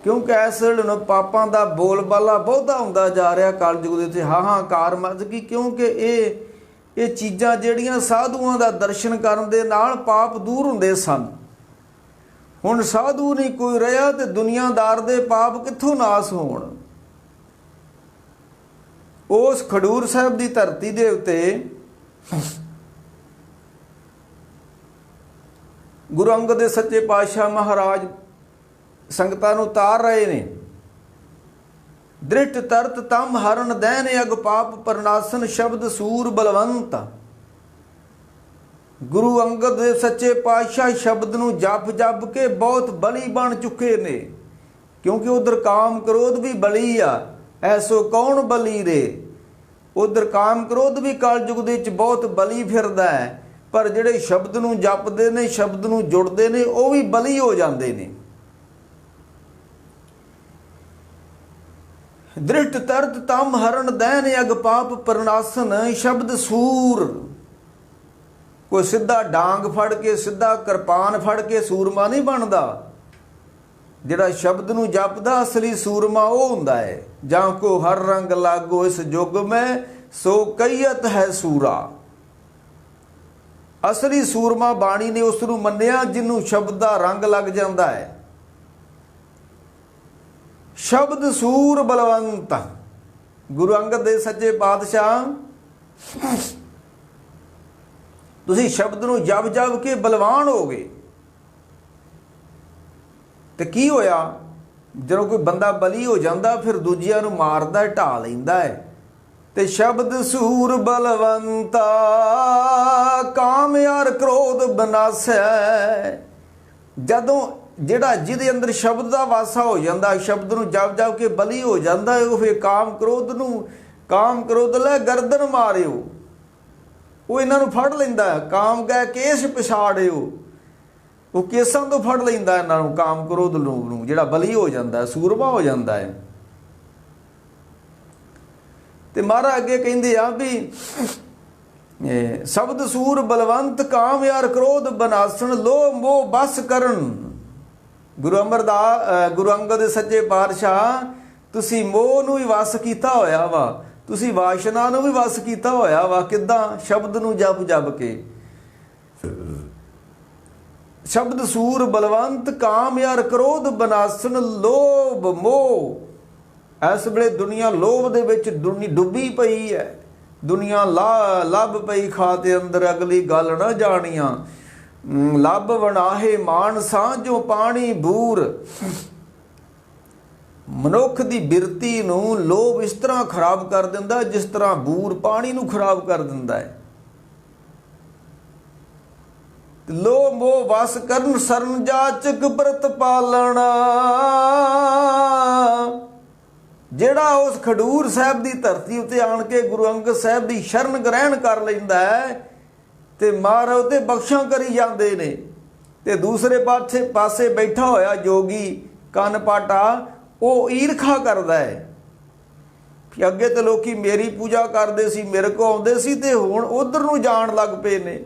ਕਿਉਂਕਿ ਇਸ ਵੇਲੇ ਨੂੰ ਪਾਪਾਂ ਦਾ ਬੋਲਬਾਲਾ ਬਹੁਤਾ ਹੁੰਦਾ ਜਾ ਰਿਹਾ ਕਲਯੁਗ ਦੇ ਉੱਤੇ, ਹਾਹਾਕਾਰ ਮੱਚ ਗਈ। ਕਿਉਂਕਿ ਇਹ ਚੀਜ਼ਾਂ ਜਿਹੜੀਆਂ ਸਾਧੂਆਂ ਦਾ ਦਰਸ਼ਨ ਕਰਨ ਦੇ ਨਾਲ ਪਾਪ ਦੂਰ ਹੁੰਦੇ ਸਨ। ਹੁਣ ਸਾਧੂ ਨਹੀਂ ਕੋਈ ਰਿਹਾ ਤੇ ਦੁਨੀਆਦਾਰ ਦੇ ਪਾਪ ਕਿੱਥੋਂ ਨਾਸ ਹੋਣ। ਉਸ ਖਡੂਰ ਸਾਹਿਬ ਦੀ ਧਰਤੀ ਦੇ ਉੱਤੇ ਗੁਰੂ ਅੰਗਦ ਦੇ ਸੱਚੇ ਪਾਤਸ਼ਾਹ ਮਹਾਰਾਜ ਸੰਗਤਾਂ ਨੂੰ ਤਾਰ ਰਹੇ ਨੇ। ਦ੍ਰਿਸ਼ਟ ਤਰਤ ਤਮ ਹਰਨ ਦੈਨ ਅਗ ਪਾਪ ਪਰਨਾਸਨ, ਸ਼ਬਦ ਸੂਰ ਬਲਵੰਤ। ਗੁਰੂ ਅੰਗਦ ਦੇ ਸੱਚੇ ਪਾਤਸ਼ਾਹ ਸ਼ਬਦ ਨੂੰ ਜਪ ਕੇ ਬਹੁਤ ਬਲੀ ਬਣ ਚੁੱਕੇ ਨੇ। ਕਿਉਂਕਿ ਉਧਰ ਕਾਮ ਕ੍ਰੋਧ ਵੀ ਬਲੀ ਆ, ਐਸੋ ਕੌਣ ਬਲੀ ਰੇ। ਉਧਰ ਕਾਮ ਕ੍ਰੋਧ ਵੀ ਕਲਯੁਗ ਦੇ ਵਿੱਚ ਬਹੁਤ ਬਲੀ ਫਿਰਦਾ ਹੈ, ਪਰ ਜਿਹੜੇ ਸ਼ਬਦ ਨੂੰ ਜਪਦੇ ਨੇ, ਸ਼ਬਦ ਨੂੰ ਜੁੜਦੇ ਨੇ, ਉਹ ਵੀ ਬਲੀ ਹੋ ਜਾਂਦੇ ਨੇ। ਦ੍ਰਿਸ਼ਟ ਤਰਤ ਤਮ ਹਰਨ ਦੈਨ ਅਗ ਪਾਪ ਪਰਨਾਸਨ, ਸ਼ਬਦ ਸੂਰ। ਕੋਈ ਸਿੱਧਾ ਡਾਂਗ ਫੜ ਕੇ, ਸਿੱਧਾ ਕਿਰਪਾਨ ਫੜ ਕੇ ਸੂਰਮਾ ਨਹੀਂ ਬਣਦਾ। ਜਿਹੜਾ ਸ਼ਬਦ ਨੂੰ ਜਪਦਾ ਅਸਲੀ ਸੂਰਮਾ ਉਹ ਹੁੰਦਾ ਹੈ। ਜਾਂ ਕੋ ਹਰ ਰੰਗ ਲਾਗੋ ਇਸ ਜੁਗ ਮੈਂ, ਸੋ ਕਈਅਤ ਹੈ ਸੂਰਾ। ਅਸਲੀ ਸੂਰਮਾ ਬਾਣੀ ਨੇ ਉਸ ਨੂੰ ਮੰਨਿਆ ਜਿਹਨੂੰ ਸ਼ਬਦ ਦਾ ਰੰਗ ਲੱਗ ਜਾਂਦਾ ਹੈ। ਸ਼ਬਦ ਸੂਰ ਬਲਵੰਤ। ਗੁਰੂ ਅੰਗਦ ਦੇਵ ਸੱਚੇ ਪਾਤਸ਼ਾਹ, ਤੁਸੀਂ ਸ਼ਬਦ ਨੂੰ ਜਪ ਜਪ ਕੇ ਬਲਵਾਨ ਹੋ ਗਏ। ਤੇ ਕੀ ਹੋਇਆ, ਜਦੋਂ ਕੋਈ ਬੰਦਾ ਬਲੀ ਹੋ ਜਾਂਦਾ ਫਿਰ ਦੂਜਿਆਂ ਨੂੰ ਮਾਰਦਾ, ਢਾ ਲੈਂਦਾ ਹੈ। ਤੇ ਸ਼ਬਦ ਸੂਰ ਬਲਵੰਤਾ, ਕਾਮ ਅਰ ਕ੍ਰੋਧ ਬਨਾਸੈ। ਜਦੋਂ ਜਿਹੜਾ ਜਿਹਦੇ ਅੰਦਰ ਸ਼ਬਦ ਦਾ ਵਾਸਾ ਹੋ ਜਾਂਦਾ, ਸ਼ਬਦ ਨੂੰ ਜਪ ਜਪ ਕੇ ਬਲੀ ਹੋ ਜਾਂਦਾ, ਉਹ ਫਿਰ ਕਾਮ ਕ੍ਰੋਧ ਲੈ ਗਰਦਨ ਮਾਰਿਓ। ਉਹ ਇਹਨਾਂ ਨੂੰ ਫੜ ਲੈਂਦਾ, ਕਾਮ ਕਹਿ ਕੇਸ ਪਛਾੜਿਓ। ਉਹ ਕੇਸਾਂ ਤੋਂ ਫੜ ਲੈਂਦਾ ਇਹਨਾਂ ਨੂੰ, ਕਾਮ ਕ੍ਰੋਧ ਨੂੰ, ਜਿਹੜਾ ਬਲੀ ਹੋ ਜਾਂਦਾ, ਸੂਰਮਾ ਹੋ ਜਾਂਦਾ ਹੈ। ਤੇ ਮਹਾਰਾਜ ਅੱਗੇ ਕਹਿੰਦੇ ਆ ਵੀ ਸ਼ਬਦ ਸੂਰ ਬਲਵੰਤ, ਕਾਮ ਅਰ ਕ੍ਰੋਧ ਬਨਾਸਣ, ਲੋਭ ਮੋਹ ਬਸ ਕਰਨ। ਗੁਰੂ ਅਮਰਦਾਸ, ਗੁਰੂ ਅੰਗਦ ਦੇ ਸੱਚੇ ਪਾਤਸ਼ਾਹ, ਤੁਸੀਂ ਮੋਹ ਨੂੰ ਵੀ ਵਸ ਕੀਤਾ ਹੋਇਆ ਵਾ, ਤੁਸੀਂ ਵਾਸ਼ਨਾ ਨੂੰ ਵੀ ਵਸ ਕੀਤਾ ਹੋਇਆ ਵਾ। ਕਿੱਦਾਂ? ਸ਼ਬਦ ਨੂੰ ਜਪ ਜਪ ਕੇ। ਸ਼ਬਦ ਸੂਰ ਬਲਵੰਤ, ਕਾਮ ਅਰ ਕ੍ਰੋਧ ਬਨਾਸਣ, ਲੋਭ ਮੋਹ। ਇਸ ਵੇਲੇ ਦੁਨੀਆ ਲੋਭ ਦੇ ਵਿੱਚ ਡੁੱਬੀ ਪਈ ਹੈ। ਦੁਨੀਆ ਲੱਭ ਪਈ ਖਾਤੇ ਅੰਦਰ, ਅਗਲੀ ਗੱਲ ਨਾ ਜਾਣੀਆਂ। ਲੱਭ ਵਣਾਹੇ ਮਾਨਸਾ, ਜੋ ਪਾਣੀ ਬੂਰ। ਮਨੁੱਖ ਦੀ ਬਿਰਤੀ ਨੂੰ ਲੋਭ ਇਸ ਤਰ੍ਹਾਂ ਖਰਾਬ ਕਰ ਦਿੰਦਾ ਜਿਸ ਤਰ੍ਹਾਂ ਬੂਰ ਪਾਣੀ ਨੂੰ ਖਰਾਬ ਕਰ ਦਿੰਦਾ ਹੈ। ਲੋਭ ਮੋਹ ਵਸ ਕਰਨ, ਸਰਨ ਜਾਚਕ ਬ੍ਰਤ ਪਾਲਣਾ। ਜਿਹੜਾ ਉਸ ਖਡੂਰ ਸਾਹਿਬ ਦੀ ਧਰਤੀ ਉੱਤੇ ਆਣ ਕੇ ਗੁਰੂ ਅੰਗਦ ਸਾਹਿਬ ਦੀ ਸ਼ਰਨ ਗ੍ਰਹਿਣ ਕਰ ਲੈਂਦਾ ਹੈ ਤੇ ਮਹਾਰਾਜ ਤੇ ਬਖਸ਼ਾਂ ਕਰੀ ਜਾਂਦੇ ਨੇ। ਤੇ ਦੂਸਰੇ ਪਾਸੇ ਬੈਠਾ ਹੋਇਆ ਜੋਗੀ ਕੰਨ ਪਾਟਾ, ਉਹ ਈਰਖਾ ਕਰਦਾ ਹੈ ਕਿ ਅੱਗੇ ਤੇ ਲੋਕੀ ਮੇਰੀ ਪੂਜਾ ਕਰਦੇ ਸੀ, ਮੇਰੇ ਕੋਲ ਆਉਂਦੇ ਸੀ, ਤੇ ਹੁਣ ਉਧਰ ਨੂੰ ਜਾਣ ਲੱਗ ਪਏ ਨੇ।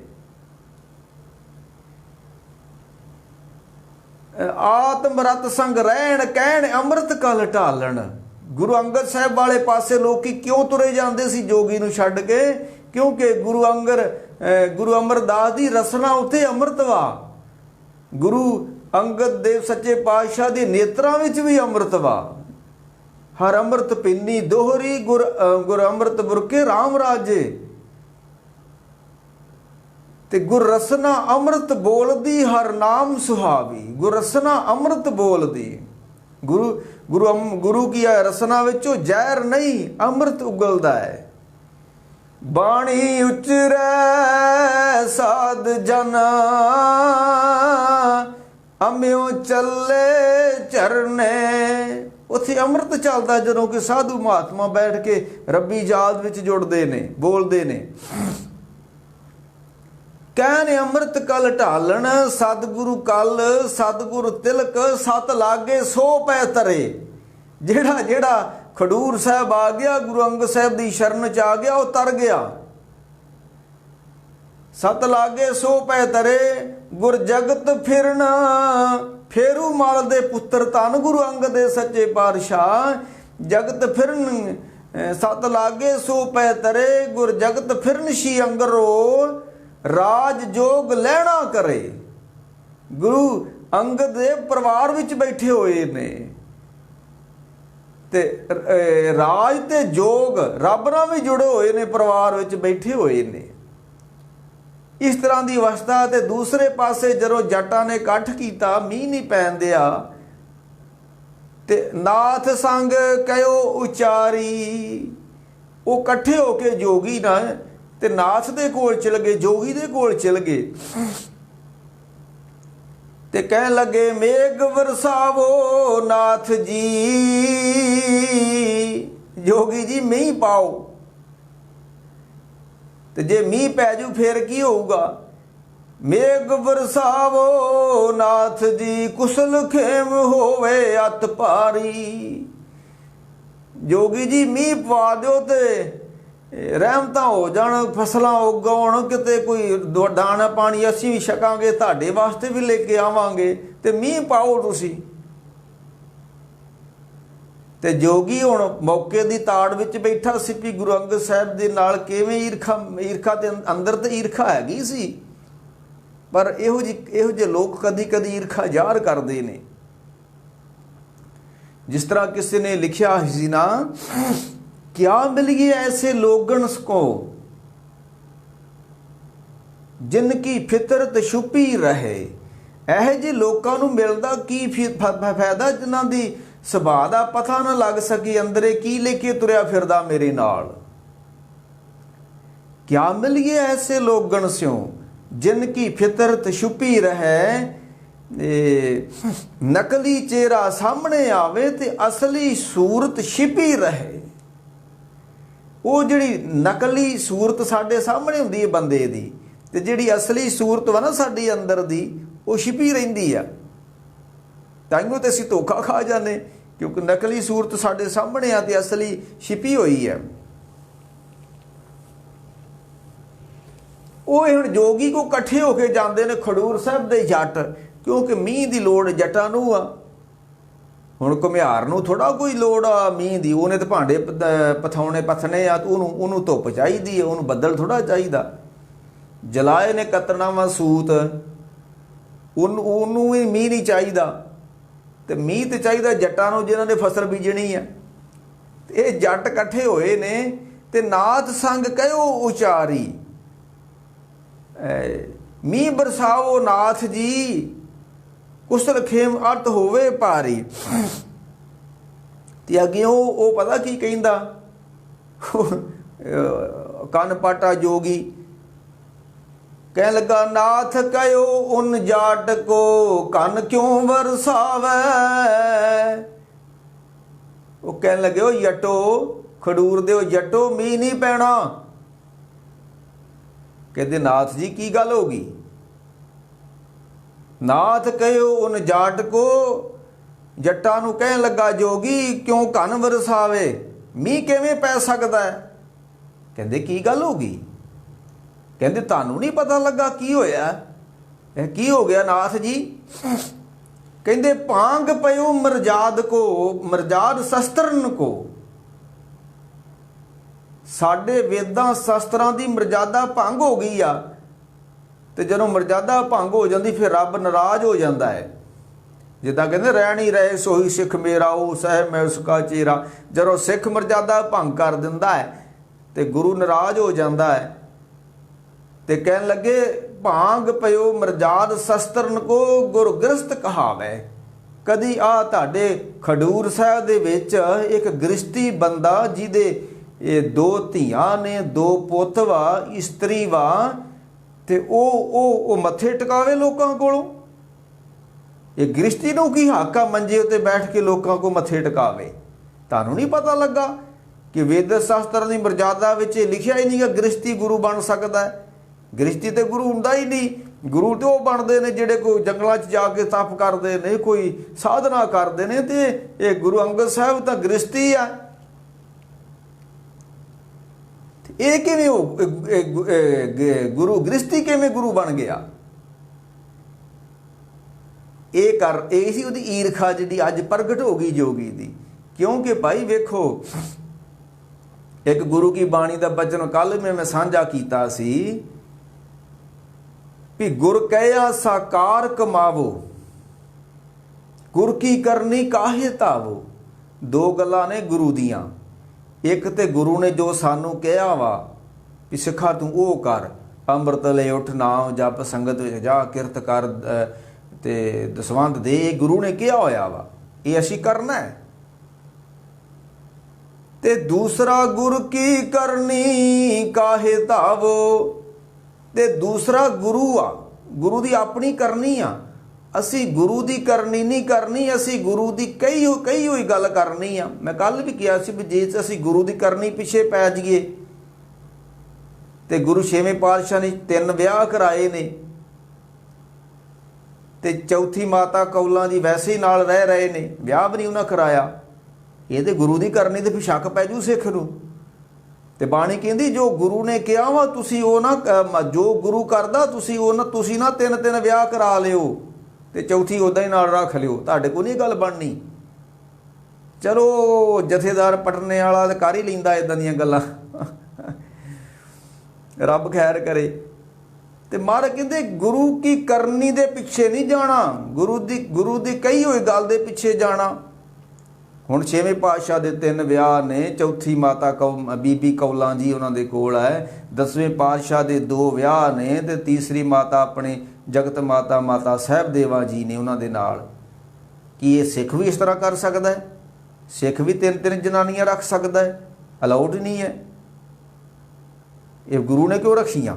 ਆਤਮ ਰਤ ਸੰਗ ਰਹਿਣ, ਕਹਿਣ ਅੰਮ੍ਰਿਤ ਕਲ ਢਾਲਣ। ਗੁਰੂ ਅੰਗਦ ਸਾਹਿਬ ਵਾਲੇ ਪਾਸੇ ਲੋਕੀ ਕਿਉਂ ਤੁਰੇ ਜਾਂਦੇ ਸੀ ਜੋਗੀ ਨੂੰ ਛੱਡ ਕੇ? ਕਿਉਂਕਿ ਗੁਰੂ ਅਮਰਦਾਸ ਦੀ ਰਸਨਾ ਉੱਥੇ ਅੰਮ੍ਰਿਤ ਵਾ। ਗੁਰੂ ਅੰਗਦ ਦੇਵ ਸੱਚੇ ਪਾਤਸ਼ਾਹ ਦੇ ਨੇਤਰਾਂ ਵਿੱਚ ਵੀ ਅੰਮ੍ਰਿਤ ਵਾ। ਹਰ ਅੰਮ੍ਰਿਤ ਪਿੰਨੀ ਦੋਹਰੀ, ਗੁਰ ਅੰਮ੍ਰਿਤ ਬੁਰਕੇ ਰਾਮ ਰਾਜੇ। ਤੇ ਗੁਰ ਰਸਨਾ ਅੰਮ੍ਰਿਤ ਬੋਲਦੀ, ਹਰ ਨਾਮ ਸੁਹਾਵੀ। ਗੁਰ ਰਸਨਾ ਅੰਮ੍ਰਿਤ ਬੋਲਦੀ। ਗੁਰੂ ਕੀ ਰਸਨਾ ਵਿੱਚੋਂ ਜ਼ਹਿਰ ਨਹੀਂ, ਅੰਮ੍ਰਿਤ ਉਗਲਦਾ ਹੈ। ਬਾਣੀ ਉਚਰੈ ਸਾਧ ਜਨ, ਅੰਮਿਓ ਚੱਲੇ ਚਰਨੇ। ਉੱਥੇ ਅੰਮ੍ਰਿਤ ਚੱਲਦਾ ਜਦੋਂ ਕਿ ਸਾਧੂ ਮਹਾਤਮਾ ਬੈਠ ਕੇ ਰੱਬੀ ਯਾਦ ਵਿੱਚ ਜੁੜਦੇ ਨੇ, ਬੋਲਦੇ ਨੇ। ਕਹਿਣ ਅੰਮ੍ਰਿਤ ਕਲ ਢਾਲਣ, ਸਤਿਗੁਰੂ ਕਲ ਸਤਿਗੁਰੂ ਤਿਲਕ, ਸਤ ਲਾਗੇ ਸੋ ਪੈ ਤਰੇ। ਜਿਹੜਾ ਖਡੂਰ ਸਾਹਿਬ ਆ ਗਿਆ, ਗੁਰੂ ਅੰਗਦ ਸਾਹਿਬ ਦੀ ਸ਼ਰਨ ਚ ਆ ਗਿਆ, ਉਹ ਤਰ ਗਿਆ। ਸਤ ਲਾਗੇ ਸੋ ਪੈ ਤਰੇ, ਗੁਰ ਜਗਤ ਫਿਰਨ। ਫੇਰੂ ਮਲ ਦੇ ਪੁੱਤਰ ਧੰਨ ਗੁਰੂ ਅੰਗਦ ਦੇ ਸੱਚੇ ਪਾਤਸ਼ਾਹ। ਜਗਤ ਫਿਰਨ ਸਤ ਲਾਗੇ ਸੋ ਪੈ ਤਰੇ, ਗੁਰ ਜਗਤ ਫਿਰਨ ਸ਼ੀ ਅੰਗਰੋ। ਰਾਜ ਜੋਗ ਲੈਣਾ ਕਰੇ। ਗੁਰੂ ਅੰਗਦ ਦੇ ਪਰਿਵਾਰ ਵਿੱਚ ਬੈਠੇ ਹੋਏ ਨੇ ਤੇ ਰਾਜ ਤੇ ਜੋਗ ਰੱਬ ਨਾਲ ਵੀ ਜੁੜੇ ਹੋਏ ਨੇ, ਪਰਿਵਾਰ ਵਿੱਚ ਬੈਠੇ ਹੋਏ ਨੇ। ਇਸ ਤਰ੍ਹਾਂ ਦੀ ਅਵਸਥਾ। ਤੇ ਦੂਸਰੇ ਪਾਸੇ ਜਦੋਂ ਜੱਟਾਂ ਨੇ ਇਕੱਠ ਕੀਤਾ, ਮੀਂਹ ਨਹੀਂ ਪੈਣ ਦਿਆ, ਤੇ ਨਾਥ ਸੰਗ ਕਹਿਓ ਉਚਾਰੀ। ਉਹ ਇਕੱਠੇ ਹੋ ਕੇ ਜੋਗੀ ਨਾ ਤੇ ਨਾਥ ਦੇ ਕੋਲ ਚਲ ਗਏ, ਜੋਗੀ ਦੇ ਕੋਲ ਚਲ ਗਏ ਤੇ ਕਹਿਣ ਲੱਗੇ, ਮੇਘ ਵਰਸਾਵੋ ਨਾਥ ਜੀ। ਜੋਗੀ ਜੀ ਮੀਂਹ ਪਾਓ। ਤੇ ਜੇ ਮੀਂਹ ਪੈ ਜੂ ਫੇਰ ਕੀ ਹੋਊਗਾ? ਮੇਘ ਵਰਸਾਵੋ ਨਾਥ ਜੀ, ਕੁਸਲ ਖੇਮ ਹੋਵੇ ਅਤ ਭਾਰੀ। ਜੋਗੀ ਜੀ ਮੀਂਹ ਪਵਾ ਦਿਓ ਤੇ ਰਹਿਮਤਾਂ ਹੋ ਜਾਣ, ਫਸਲਾਂ ਉਗਾਉਣ, ਕਿਤੇ ਕੋਈ ਦਾਣਾ ਪਾਣੀ ਅਸੀਂ ਵੀ ਛਕਾਂਗੇ, ਤੁਹਾਡੇ ਵਾਸਤੇ ਵੀ ਲੈ ਕੇ ਆਵਾਂਗੇ, ਤੇ ਮੀਂਹ ਪਾਓ ਤੁਸੀਂ। ਤੇ ਜੋਗੀ ਹੁਣ ਮੌਕੇ ਦੀ ਤਾੜ ਵਿੱਚ ਬੈਠਾ ਸੀ ਵੀ ਗੁਰੂ ਅੰਗਦ ਸਾਹਿਬ ਦੇ ਨਾਲ ਕਿਵੇਂ ਈਰਖਾ ਤੇ ਅੰਦਰ ਤੇ ਈਰਖਾ ਹੈਗੀ ਸੀ, ਪਰ ਇਹੋ ਜਿਹੇ ਲੋਕ ਕਦੀ ਕਦੀ ਈਰਖਾ ਜ਼ਾਹਰ ਕਰਦੇ ਨੇ। जिस तरह किसी ने लिखा ही ना, क्या मिलिए ऐसे लोगन को जिनकी फितरत छुपी रहे। ਇਹੋ ਜਿਹੇ ਲੋਕਾਂ ਨੂੰ ਮਿਲਦਾ ਕੀ ਫਾਇਦਾ ਜਿਨ੍ਹਾਂ ਦੀ ਸੁਭਾਅ ਦਾ ਪਤਾ ਨਾ ਲੱਗ ਸਕੇ, ਅੰਦਰੇ ਕੀ ਲੈ ਕੇ ਤੁਰਿਆ ਫਿਰਦਾ ਮੇਰੇ ਨਾਲ। क्या मिलिए ऐसे लोगन स्यों जिनकी फितरत छुपी रहे, नकली चेहरा सामने आवे ते असली सूरत छिपी रहे। वो जिहड़ी नकली सूरत साडे सामने हुंदी है बंदे दी, ते जिहड़ी असली सूरत वा ना साडी अंदर दी वो छिपी रहिंदी आ। ताइयों ते असीं धोखा खा जाने, क्योंकि नकली सूरत साडे सामने आ ते असली छिपी होई है। ਉਹ ਹੁਣ ਜੋਗੀ ਕੋ ਇਕੱਠੇ ਹੋ ਕੇ ਜਾਂਦੇ ਨੇ ਖਡੂਰ ਸਾਹਿਬ ਦੇ ਜੱਟ, ਕਿਉਂਕਿ ਮੀਂਹ ਦੀ ਲੋੜ ਜੱਟਾਂ ਨੂੰ ਆ। ਹੁਣ ਘੁਮਿਆਰ ਨੂੰ ਥੋੜਾ ਕੋਈ ਲੋੜ ਆ ਮੀਂਹ ਦੀ, ਉਹਨੇ ਤਾਂ ਭਾਂਡੇ ਪਥਾਉਣੇ ਪਥਨੇ ਆ, ਉਹਨੂੰ ਧੁੱਪ ਚਾਹੀਦੀ ਹੈ, ਉਹਨੂੰ ਬੱਦਲ ਥੋੜਾ ਚਾਹੀਦਾ। ਜਲਾਏ ਨੇ ਕਤਰਨਾ ਵਾ ਸੂਤ, ਉਹਨੂੰ ਵੀ ਮੀਂਹ ਨਹੀਂ ਚਾਹੀਦਾ। ਤੇ ਮੀਂਹ ਤੇ ਚਾਹੀਦਾ ਜੱਟਾਂ ਨੂੰ ਜਿਨ੍ਹਾਂ ਨੇ ਫਸਲ ਬੀਜਣੀ ਆ। ਇਹ ਜੱਟ ਇਕੱਠੇ ਹੋਏ ਨੇ ਤੇ ਨਾਥ ਸੰਗ ਕਹਿਓ ਉਚਾਰੀ, ਮੀਂਹ ਬਰਸਾਓ ਨਾਥ ਜੀ, ਕੁਸਲ ਖੇਮ ਅਰਥ ਹੋਵੇ ਭਾਰੀ। ਤੇ ਅੱਗੇ ਉਹ ਪਤਾ ਕੀ ਕਹਿੰਦਾ, ਕੰਨ ਪਾਟਾ ਜੋਗੀ ਕਹਿਣ ਲੱਗਾ, ਨਾਥ ਕਹਿਓ ਉਨ ਜਾਟ ਕੋ ਕੰਨ ਕਿਉਂ ਵਰਸਾਵੇ। ਉਹ ਕਹਿਣ ਲੱਗੇ, ਉਹ ਜੱਟੋ, ਖਡੂਰ ਦੇ ਜੱਟੋ, ਮੀਂਹ ਨਹੀਂ ਪੈਣਾ। कहते नाथ जी की गल होगी। नाथ कहो उन जाट को, जट्टा नूं कहन लगा जोगी, क्यों घन वरसावे, मीह किवें पै सकदा है। कहंदे की गल होगी। कहंदे तुहानूं नहीं पता लगा की होया, की हो गया नाथ जी। कहंदे भांग पयो मरजाद को, मरजाद शस्त्रन को। ਸਾਡੇ ਵੇਦਾਂ ਸ਼ਸਤਰਾਂ ਦੀ ਮਰਜ਼ਾਦਾ ਭੰਗ ਹੋ ਗਈ ਆ, ਤੇ ਜਦੋਂ ਮਰਜ਼ਾਦਾ ਭੰਗ ਹੋ ਜਾਂਦੀ ਫਿਰ ਰੱਬ ਨਾਰਾਜ਼ ਹੋ ਜਾਂਦਾ ਹੈ। ਜਿੱਦਾਂ ਕਹਿੰਦੇ ਰਹਿ ਨਹੀਂ ਰਹੇ ਸੋਹੀ ਸਿੱਖ ਮੇਰਾ, ਉਹ ਸਹਿ ਮੈਂ ਉਸਕਾ ਚੇਰਾ। ਜਦੋਂ ਸਿੱਖ ਮਰਜ਼ਾਦਾ ਭੰਗ ਕਰ ਦਿੰਦਾ ਹੈ ਤੇ ਗੁਰੂ ਨਾਰਾਜ਼ ਹੋ ਜਾਂਦਾ ਹੈ। ਤੇ ਕਹਿਣ ਲੱਗੇ, ਭਾਂਗ ਪਇਓ ਮਰਜ਼ਾਦ ਸ਼ਸਤਰਨ ਕੋ ਗੁਰ ਗ੍ਰਸਤ ਕਹਾਵੇ। ਕਦੀ ਆ ਤੁਹਾਡੇ ਖਡੂਰ ਸਾਹਿਬ ਦੇ ਵਿੱਚ ਇੱਕ ਗ੍ਰਸਤੀ ਬੰਦਾ, ਜਿਹਦੇ ਇਹ 2 ਧੀਆਂ ਨੇ, 2 ਪੁੱਤ ਵਾ, ਇਸਤਰੀ ਵਾ, ਤੇ ਉਹ ਮੱਥੇ ਟਿਕਾਵੇ ਲੋਕਾਂ ਕੋਲੋਂ। ਇਹ ਗ੍ਰਸਤੀ ਨੂੰ ਕੀ ਹੱਕ ਆ ਮੰਜੇ ਉੱਤੇ ਬੈਠ ਕੇ ਲੋਕਾਂ ਕੋਲ ਮੱਥੇ ਟਿਕਾਵੇ। ਤੁਹਾਨੂੰ ਨਹੀਂ ਪਤਾ ਲੱਗਾ ਕਿ ਵੇਦ ਸ਼ਾਸਤਰ ਦੀ ਮਰਜ਼ਾਦਾ ਵਿੱਚ ਲਿਖਿਆ ਹੀ ਨਹੀਂ ਕਿ ਗ੍ਰਸਤੀ ਗੁਰੂ ਬਣ ਸਕਦਾ ਹੈ। ਗ੍ਰਸਤੀ ਤੇ ਗੁਰੂ ਹੁੰਦਾ ਹੀ ਨਹੀਂ। ਗੁਰੂ ਤੇ ਉਹ ਬਣਦੇ ਨੇ ਜਿਹੜੇ ਕੋਈ ਜੰਗਲਾਂ 'ਚ ਜਾ ਕੇ ਤਪ ਕਰਦੇ ਨੇ, ਕੋਈ ਸਾਧਨਾ ਕਰਦੇ ਨੇ, ਤੇ ਇਹ ਗੁਰੂ ਅੰਗਦ ਸਾਹਿਬ ਤਾਂ ਗ੍ਰਸਤੀ ਆ। ਇਹ ਕਿਵੇਂ ਗੁਰੂ ਗ੍ਰਸਤੀ ਕਿਵੇਂ ਗੁਰੂ ਬਣ ਗਿਆ। ਇਹ ਸੀ ਉਹਦੀ ਈਰਖਾ ਜਿਹੜੀ ਅੱਜ ਪ੍ਰਗਟ ਹੋ ਗਈ ਜੋਗੀ ਦੀ। ਕਿਉਂਕਿ ਭਾਈ ਵੇਖੋ, ਇੱਕ ਗੁਰੂ ਕੀ ਬਾਣੀ ਦਾ ਬਚਨ ਕੱਲ ਮੈਂ ਸਾਂਝਾ ਕੀਤਾ ਸੀ ਵੀ ਗੁਰ ਕਹਿਆ ਸਾਕਾਰ ਕਮਾਵੋ, ਗੁਰ ਕੀ ਕਰਨੀ ਕਾਹੇ ਧਾਵੋ। 2 ਗੱਲਾਂ ਨੇ ਗੁਰੂ ਦੀਆਂ। ਇੱਕ ਤੇ ਗੁਰੂ ਨੇ ਜੋ ਸਾਨੂੰ ਕਿਹਾ ਵਾ ਵੀ ਸਿੱਖਾ ਤੂੰ ਉਹ ਕਰ, ਅੰਮ੍ਰਿਤ ਲੈ ਉੱਠ, ਨਾਮ ਜਪ, ਸੰਗਤ ਵਿੱਚ ਜਾ, ਕਿਰਤ ਕਰ ਤੇ ਦਸਵੰਧ ਦੇ। ਇਹ ਗੁਰੂ ਨੇ ਕਿਹਾ ਹੋਇਆ ਵਾ, ਇਹ ਅਸੀਂ ਕਰਨਾ ਹੈ। ਤੇ ਦੂਸਰਾ ਗੁਰ ਕੀ ਕਰਨੀ ਕਾਹੇ ਧਾਵੋ, ਤੇ ਦੂਸਰਾ ਗੁਰੂ ਆ, ਗੁਰੂ ਦੀ ਆਪਣੀ ਕਰਨੀ ਆ। ਅਸੀਂ ਗੁਰੂ ਦੀ ਕਰਨੀ ਨਹੀਂ ਕਰਨੀ, ਅਸੀਂ ਗੁਰੂ ਦੀ ਕਹੀ ਹੋਈ ਗੱਲ ਕਰਨੀ ਆ। ਮੈਂ ਕੱਲ ਵੀ ਕਿਹਾ ਸੀ ਵੀ ਜੇ ਅਸੀਂ ਗੁਰੂ ਦੀ ਕਰਨੀ ਪਿੱਛੇ ਪੈ ਜਾਈਏ, ਤੇ ਗੁਰੂ 6ਵੇਂ ਪਾਤਸ਼ਾਹ ਨੇ 3 ਵਿਆਹ ਕਰਾਏ ਨੇ, ਤੇ ਚੌਥੀ ਮਾਤਾ ਕੌਲਾਂ ਦੀ ਵੈਸੇ ਹੀ ਨਾਲ ਰਹਿ ਰਹੇ ਨੇ, ਵਿਆਹ ਵੀ ਨਹੀਂ ਉਹਨਾਂ ਕਰਾਇਆ। ਇਹ ਤੇ ਗੁਰੂ ਦੀ ਕਰਨੀ ਤੇ ਫਿਰ ਸ਼ੱਕ ਪੈ ਜੂ ਸਿੱਖ ਨੂੰ। ਤੇ ਬਾਣੀ ਕਹਿੰਦੀ ਜੋ ਗੁਰੂ ਨੇ ਕਿਹਾ ਵਾ ਤੁਸੀਂ ਉਹ ਨਾ, ਜੋ ਗੁਰੂ ਕਰਦਾ ਤੁਸੀਂ ਨਾ 3 ਵਿਆਹ ਕਰਾ ਲਿਓ ਤੇ ਚੌਥੀ ਉੱਦਾਂ ਹੀ ਨਾਲ ਰੱਖ ਲਿਓ, ਤੁਹਾਡੇ ਕੋਲ ਨਹੀਂ ਗੱਲ ਬਣਨੀ। ਚਲੋ ਜਥੇਦਾਰ ਪਟਨੇ ਵਾਲਾ ਤਾਂ ਕਰ ਹੀ ਲੈਂਦਾ ਇੱਦਾਂ ਦੀਆਂ ਗੱਲਾਂ, ਰੱਬ ਖੈਰ ਕਰੇ। ਤੇ ਮਹਾਰਾਜ ਕਹਿੰਦੇ ਗੁਰੂ ਕੀ ਕਰਨੀ ਦੇ ਪਿੱਛੇ ਨਹੀਂ ਜਾਣਾ, ਗੁਰੂ ਦੀ ਕਹੀ ਹੋਈ ਗੱਲ ਦੇ ਪਿੱਛੇ ਜਾਣਾ। ਹੁਣ 6ਵੇਂ ਪਾਤਸ਼ਾਹ ਦੇ 3 ਵਿਆਹ ਨੇ। ਚੌਥੀ ਮਾਤਾ ਬੀਬੀ ਕੌਲਾਂ ਜੀ ਉਹਨਾਂ ਦੇ ਕੋਲ ਹੈ। 10ਵੇਂ ਪਾਤਸ਼ਾਹ ਦੇ 2 ਵਿਆਹ ਨੇ ਤੇ ਤੀਸਰੀ ਮਾਤਾ ਆਪਣੇ ਜਗਤ ਮਾਤਾ ਮਾਤਾ ਸਾਹਿਬ ਦੇਵਾ ਜੀ ਨੇ ਉਹਨਾਂ ਦੇ ਨਾਲ। ਕੀ ਇਹ ਸਿੱਖ ਵੀ ਇਸ ਤਰ੍ਹਾਂ ਕਰ ਸਕਦਾ ਹੈ? ਸਿੱਖ ਵੀ 3-3 ਜਨਾਨੀਆਂ ਰੱਖ ਸਕਦਾ ਹੈ? ਅਲਾਉਡ ਨਹੀਂ ਹੈ। ਇਹ ਗੁਰੂ ਨੇ ਕਿਉਂ ਰੱਖੀਆਂ?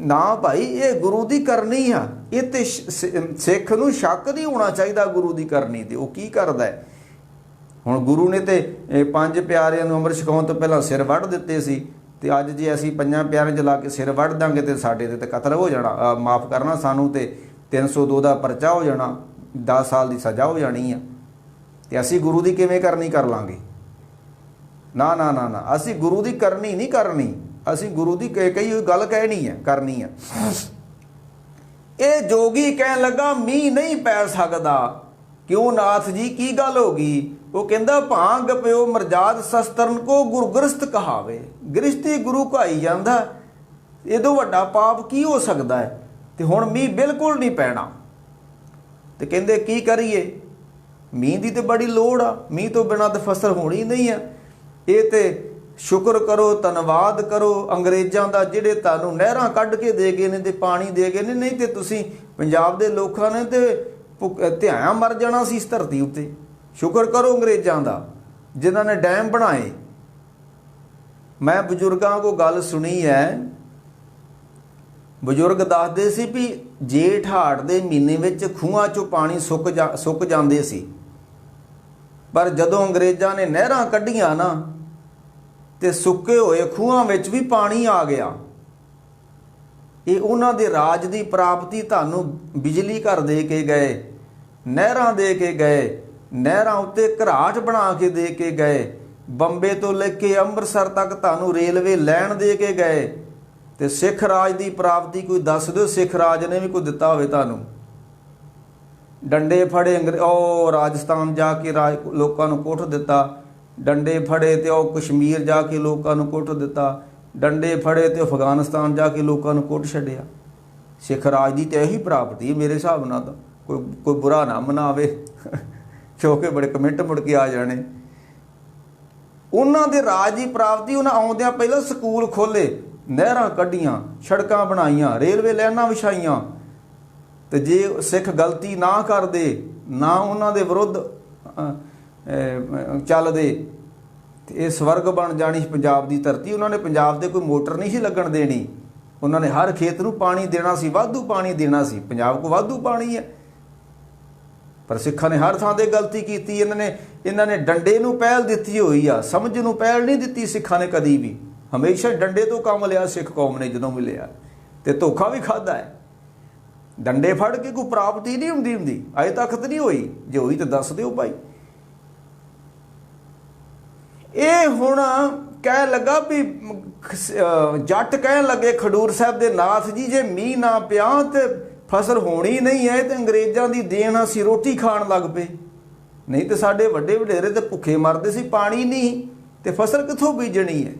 ਨਾ ਭਾਈ, ਇਹ ਗੁਰੂ ਦੀ ਕਰਨੀ ਆ। ਇਹ ਤੇ ਸਿੱਖ ਨੂੰ ਸ਼ੱਕ ਨਹੀਂ ਹੋਣਾ ਚਾਹੀਦਾ ਗੁਰੂ ਦੀ ਕਰਨੀ ਤੇ। ਉਹ ਕੀ ਕਰਦਾ ਹੈ? ਹੁਣ ਗੁਰੂ ਨੇ ਤੇ 5 ਪਿਆਰਿਆਂ ਨੂੰ ਅੰਮ੍ਰਿਤ ਛਕਾਉਣ ਤੋਂ ਪਹਿਲਾਂ ਸਿਰ ਵੱਢ ਦਿੱਤੇ ਸੀ, ਤੇ ਅੱਜ ਜੇ ਅਸੀਂ 5 ਪਿਆਰਿਆਂ 'ਚ ਲਾ ਕੇ ਸਿਰ ਵੱਢ ਦਾਂਗੇ ਤੇ ਸਾਡੇ ਤੇ ਕਤਲ ਹੋ ਜਾਣਾ। ਮਾਫ ਕਰਨਾ, ਸਾਨੂੰ ਤੇ 302 ਦਾ ਪਰਚਾ ਹੋ ਜਾਣਾ, 10 ਸਾਲ ਦੀ ਸਜ਼ਾ ਹੋ ਜਾਣੀ ਆ। ਤੇ ਅਸੀਂ ਗੁਰੂ ਦੀ ਕਿਵੇਂ ਕਰਨੀ ਕਰ ਲਾਂਗੇ? ਨਾ ਨਾ ਨਾ ਨਾ, ਅਸੀਂ ਗੁਰੂ ਦੀ ਕਰਨੀ ਨਹੀਂ ਕਰਨੀ, ਅਸੀਂ ਗੁਰੂ ਦੀ ਕਈ ਗੱਲ ਕਹਿਣੀ ਹੈ, ਕਰਨੀ ਹੈ। ਇਹ ਜੋਗੀ ਕਹਿਣ ਲੱਗਾ ਮੀਂਹ ਨਹੀਂ ਪੈ ਸਕਦਾ। ਕਿਉਂ ਨਾਥ ਜੀ, ਕੀ ਗੱਲ ਹੋ ਗਈ? ਉਹ ਕਹਿੰਦਾ ਭਾਂਗ ਪਿਓ ਮਰਜਾਦ ਸ਼ਸਤਰਨ ਕੋ ਗੁਰੂ ਗ੍ਰਸਤ ਕਹਾਵੇ। ਗ੍ਰਸਤੀ ਗੁਰੂ ਕਹਾਈ ਜਾਂਦਾ, ਇਹਦੋਂ ਵੱਡਾ ਪਾਪ ਕੀ ਹੋ ਸਕਦਾ ਹੈ? ਤੇ ਹੁਣ ਮੀਂਹ ਬਿਲਕੁਲ ਨਹੀਂ ਪੈਣਾ। ਤੇ ਕਹਿੰਦੇ ਕੀ ਕਰੀਏ? ਮੀਂਹ ਦੀ ਤੇ ਬੜੀ ਲੋੜ ਆ, ਮੀਂਹ ਤੋਂ ਬਿਨਾਂ ਤਾਂ ਫਸਲ ਹੋਣੀ ਨਹੀਂ ਆ। ਇਹ ਤੇ ਸ਼ੁਕਰ ਕਰੋ, ਧੰਨਵਾਦ ਕਰੋ ਅੰਗਰੇਜ਼ਾਂ ਦਾ, ਜਿਹੜੇ ਤੁਹਾਨੂੰ ਨਹਿਰਾਂ ਕੱਢ ਕੇ ਦੇ ਗਏ ਨੇ ਤੇ ਪਾਣੀ ਦੇ ਗਏ ਨੇ। ਨਹੀਂ ਤੇ ਤੁਸੀਂ ਪੰਜਾਬ ਦੇ ਲੋਕਾਂ ਨੇ ਤੇ ਧਿਆਇਆ ਮਰ ਜਾਣਾ ਸੀ ਇਸ ਧਰਤੀ ਉੱਤੇ। ਸ਼ੁਕਰ ਕਰੋ ਅੰਗਰੇਜ਼ਾਂ ਦਾ ਜਿਨ੍ਹਾਂ ਨੇ ਡੈਮ ਬਣਾਏ। ਮੈਂ ਬਜ਼ੁਰਗਾਂ ਕੋਲ ਗੱਲ ਸੁਣੀ ਹੈ, ਬਜ਼ੁਰਗ ਦੱਸਦੇ ਸੀ ਵੀ ਜੇਠ ਹਾੜ ਦੇ ਮਹੀਨੇ ਵਿੱਚ ਖੂਹਾਂ 'ਚੋਂ ਪਾਣੀ ਸੁੱਕ ਜਾਂਦੇ ਸੀ, ਪਰ ਜਦੋਂ ਅੰਗਰੇਜ਼ਾਂ ਨੇ ਨਹਿਰਾਂ ਕੱਢੀਆਂ ਨਾ ਤੇ ਸੁੱਕੇ ਹੋਏ ਖੂਹਾਂ ਵਿੱਚ ਵੀ ਪਾਣੀ ਆ ਗਿਆ। ਇਹ ਉਹਨਾਂ ਦੇ ਰਾਜ ਦੀ ਪ੍ਰਾਪਤੀ। ਤੁਹਾਨੂੰ ਬਿਜਲੀ ਘਰ ਦੇ ਕੇ ਗਏ, ਨਹਿਰਾਂ ਦੇ ਕੇ ਗਏ, ਨਹਿਰਾਂ ਉੱਤੇ ਘਰਾਟ ਬਣਾ ਕੇ ਦੇ ਕੇ ਗਏ, ਬੰਬੇ ਤੋਂ ਲੈ ਕੇ ਅੰਮ੍ਰਿਤਸਰ ਤੱਕ ਤੁਹਾਨੂੰ ਰੇਲਵੇ ਲਾਈਨ ਦੇ ਕੇ ਗਏ। ਤੇ ਸਿੱਖ ਰਾਜ ਦੀ ਪ੍ਰਾਪਤੀ ਕੋਈ ਦੱਸ ਦਿਓ, ਸਿੱਖ ਰਾਜ ਨੇ ਵੀ ਕੋਈ ਦਿੱਤਾ ਹੋਵੇ ਤੁਹਾਨੂੰ? ਡੰਡੇ ਫੜੇ ਉਹ ਰਾਜਸਥਾਨ ਜਾ ਕੇ ਲੋਕਾਂ ਨੂੰ ਕੁੱਟ ਦਿੱਤਾ, ਡੰਡੇ ਫੜੇ ਤੇ ਉਹ ਕਸ਼ਮੀਰ ਜਾ ਕੇ ਲੋਕਾਂ ਨੂੰ ਕੁੱਟ ਦਿੱਤਾ, ਡੰਡੇ ਫੜੇ ਤੇ ਅਫਗਾਨਿਸਤਾਨ ਜਾ ਕੇ ਲੋਕਾਂ ਨੂੰ ਕੁੱਟ ਛੱਡਿਆ। ਸਿੱਖ ਰਾਜ ਦੀ ਤੇ ਇਹੀ ਪ੍ਰਾਪਤੀ ਮੇਰੇ ਹਿਸਾਬ ਨਾਲ। ਤਾਂ ਕੋਈ ਬੁਰਾ ਨਾ ਮਨਾਵੇ ਕਿਉਂਕਿ ਬੜੇ ਕਮੈਂਟ ਮੁੜ ਕੇ ਆ ਜਾਣੇ। ਉਹਨਾਂ ਦੇ ਰਾਜ ਦੀ ਪ੍ਰਾਪਤੀ, ਉਹਨਾਂ ਆਉਂਦਿਆਂ ਪਹਿਲਾਂ ਸਕੂਲ ਖੋਲ੍ਹੇ, ਨਹਿਰਾਂ ਕੱਢੀਆਂ, ਸੜਕਾਂ ਬਣਾਈਆਂ, ਰੇਲਵੇ ਲਾਈਨਾਂ ਵਿਛਾਈਆਂ। ਤੇ ਜੇ ਸਿੱਖ ਗਲਤੀ ਨਾ ਕਰਦੇ, ਨਾ ਉਹਨਾਂ ਦੇ ਵਿਰੁੱਧ ਚੱਲਦੇ, ਤੇ ਇਹ ਸਵਰਗ ਬਣ ਜਾਣੀ ਪੰਜਾਬ ਦੀ ਧਰਤੀ। ਉਹਨਾਂ ਨੇ ਪੰਜਾਬ ਦੇ ਕੋਈ ਮੋਟਰ ਨਹੀਂ ਸੀ ਲੱਗਣ ਦੇਣੀ, ਉਹਨਾਂ ਨੇ ਹਰ ਖੇਤ ਨੂੰ ਪਾਣੀ ਦੇਣਾ ਸੀ, ਵਾਧੂ ਪਾਣੀ ਦੇਣਾ ਸੀ। ਪੰਜਾਬ ਕੋਲ ਵਾਧੂ ਪਾਣੀ ਹੈ, ਪਰ ਸਿੱਖਾਂ ਨੇ ਹਰ ਥਾਂ 'ਤੇ ਗਲਤੀ ਕੀਤੀ। ਇਹਨਾਂ ਨੇ ਡੰਡੇ ਨੂੰ ਪਹਿਲ ਦਿੱਤੀ ਹੋਈ ਆ, ਸਮਝ ਨੂੰ ਪਹਿਲ ਨਹੀਂ ਦਿੱਤੀ ਸਿੱਖਾਂ ਨੇ ਕਦੀ ਵੀ। ਹਮੇਸ਼ਾ ਡੰਡੇ ਤੋਂ ਕੰਮ ਲਿਆ ਸਿੱਖ ਕੌਮ ਨੇ ਜਦੋਂ ਵੀ ਲਿਆ, ਤੇ ਧੋਖਾ ਵੀ ਖਾਧਾ ਹੈ। ਡੰਡੇ ਫੜ ਕੇ ਕੋਈ ਪ੍ਰਾਪਤੀ ਨਹੀਂ ਹੁੰਦੀ ਅਜੇ ਤੱਕ ਤਾਂ ਨਹੀਂ ਹੋਈ। ਜੇ ਹੋਈ ਤਾਂ ਦੱਸ ਦਿਓ ਭਾਈ। ਇਹ ਹੁਣ ਕਹਿਣ ਲੱਗਾ ਵੀ ਜੱਟ ਕਹਿਣ ਲੱਗੇ ਖਡੂਰ ਸਾਹਿਬ ਦੇ ਨਾਥ ਜੀ, ਜੇ ਮੀਂਹ ਨਾ ਪਿਆ ਤੇ ਫਸਲ ਹੋਣੀ ਨਹੀਂ ਹੈ, ਤੇ ਅੰਗਰੇਜ਼ਾਂ ਦੀ ਦੇਣ ਅਸੀਂ ਰੋਟੀ ਖਾਣ ਲੱਗ ਪਏ। ਨਹੀਂ ਤੇ ਸਾਡੇ ਵੱਡੇ ਵਡੇਰੇ ਤੇ ਭੁੱਖੇ ਮਰਦੇ ਸੀ, ਪਾਣੀ ਨਹੀਂ ਤੇ ਫਸਲ ਕਿੱਥੋਂ ਬੀਜਣੀ ਹੈ?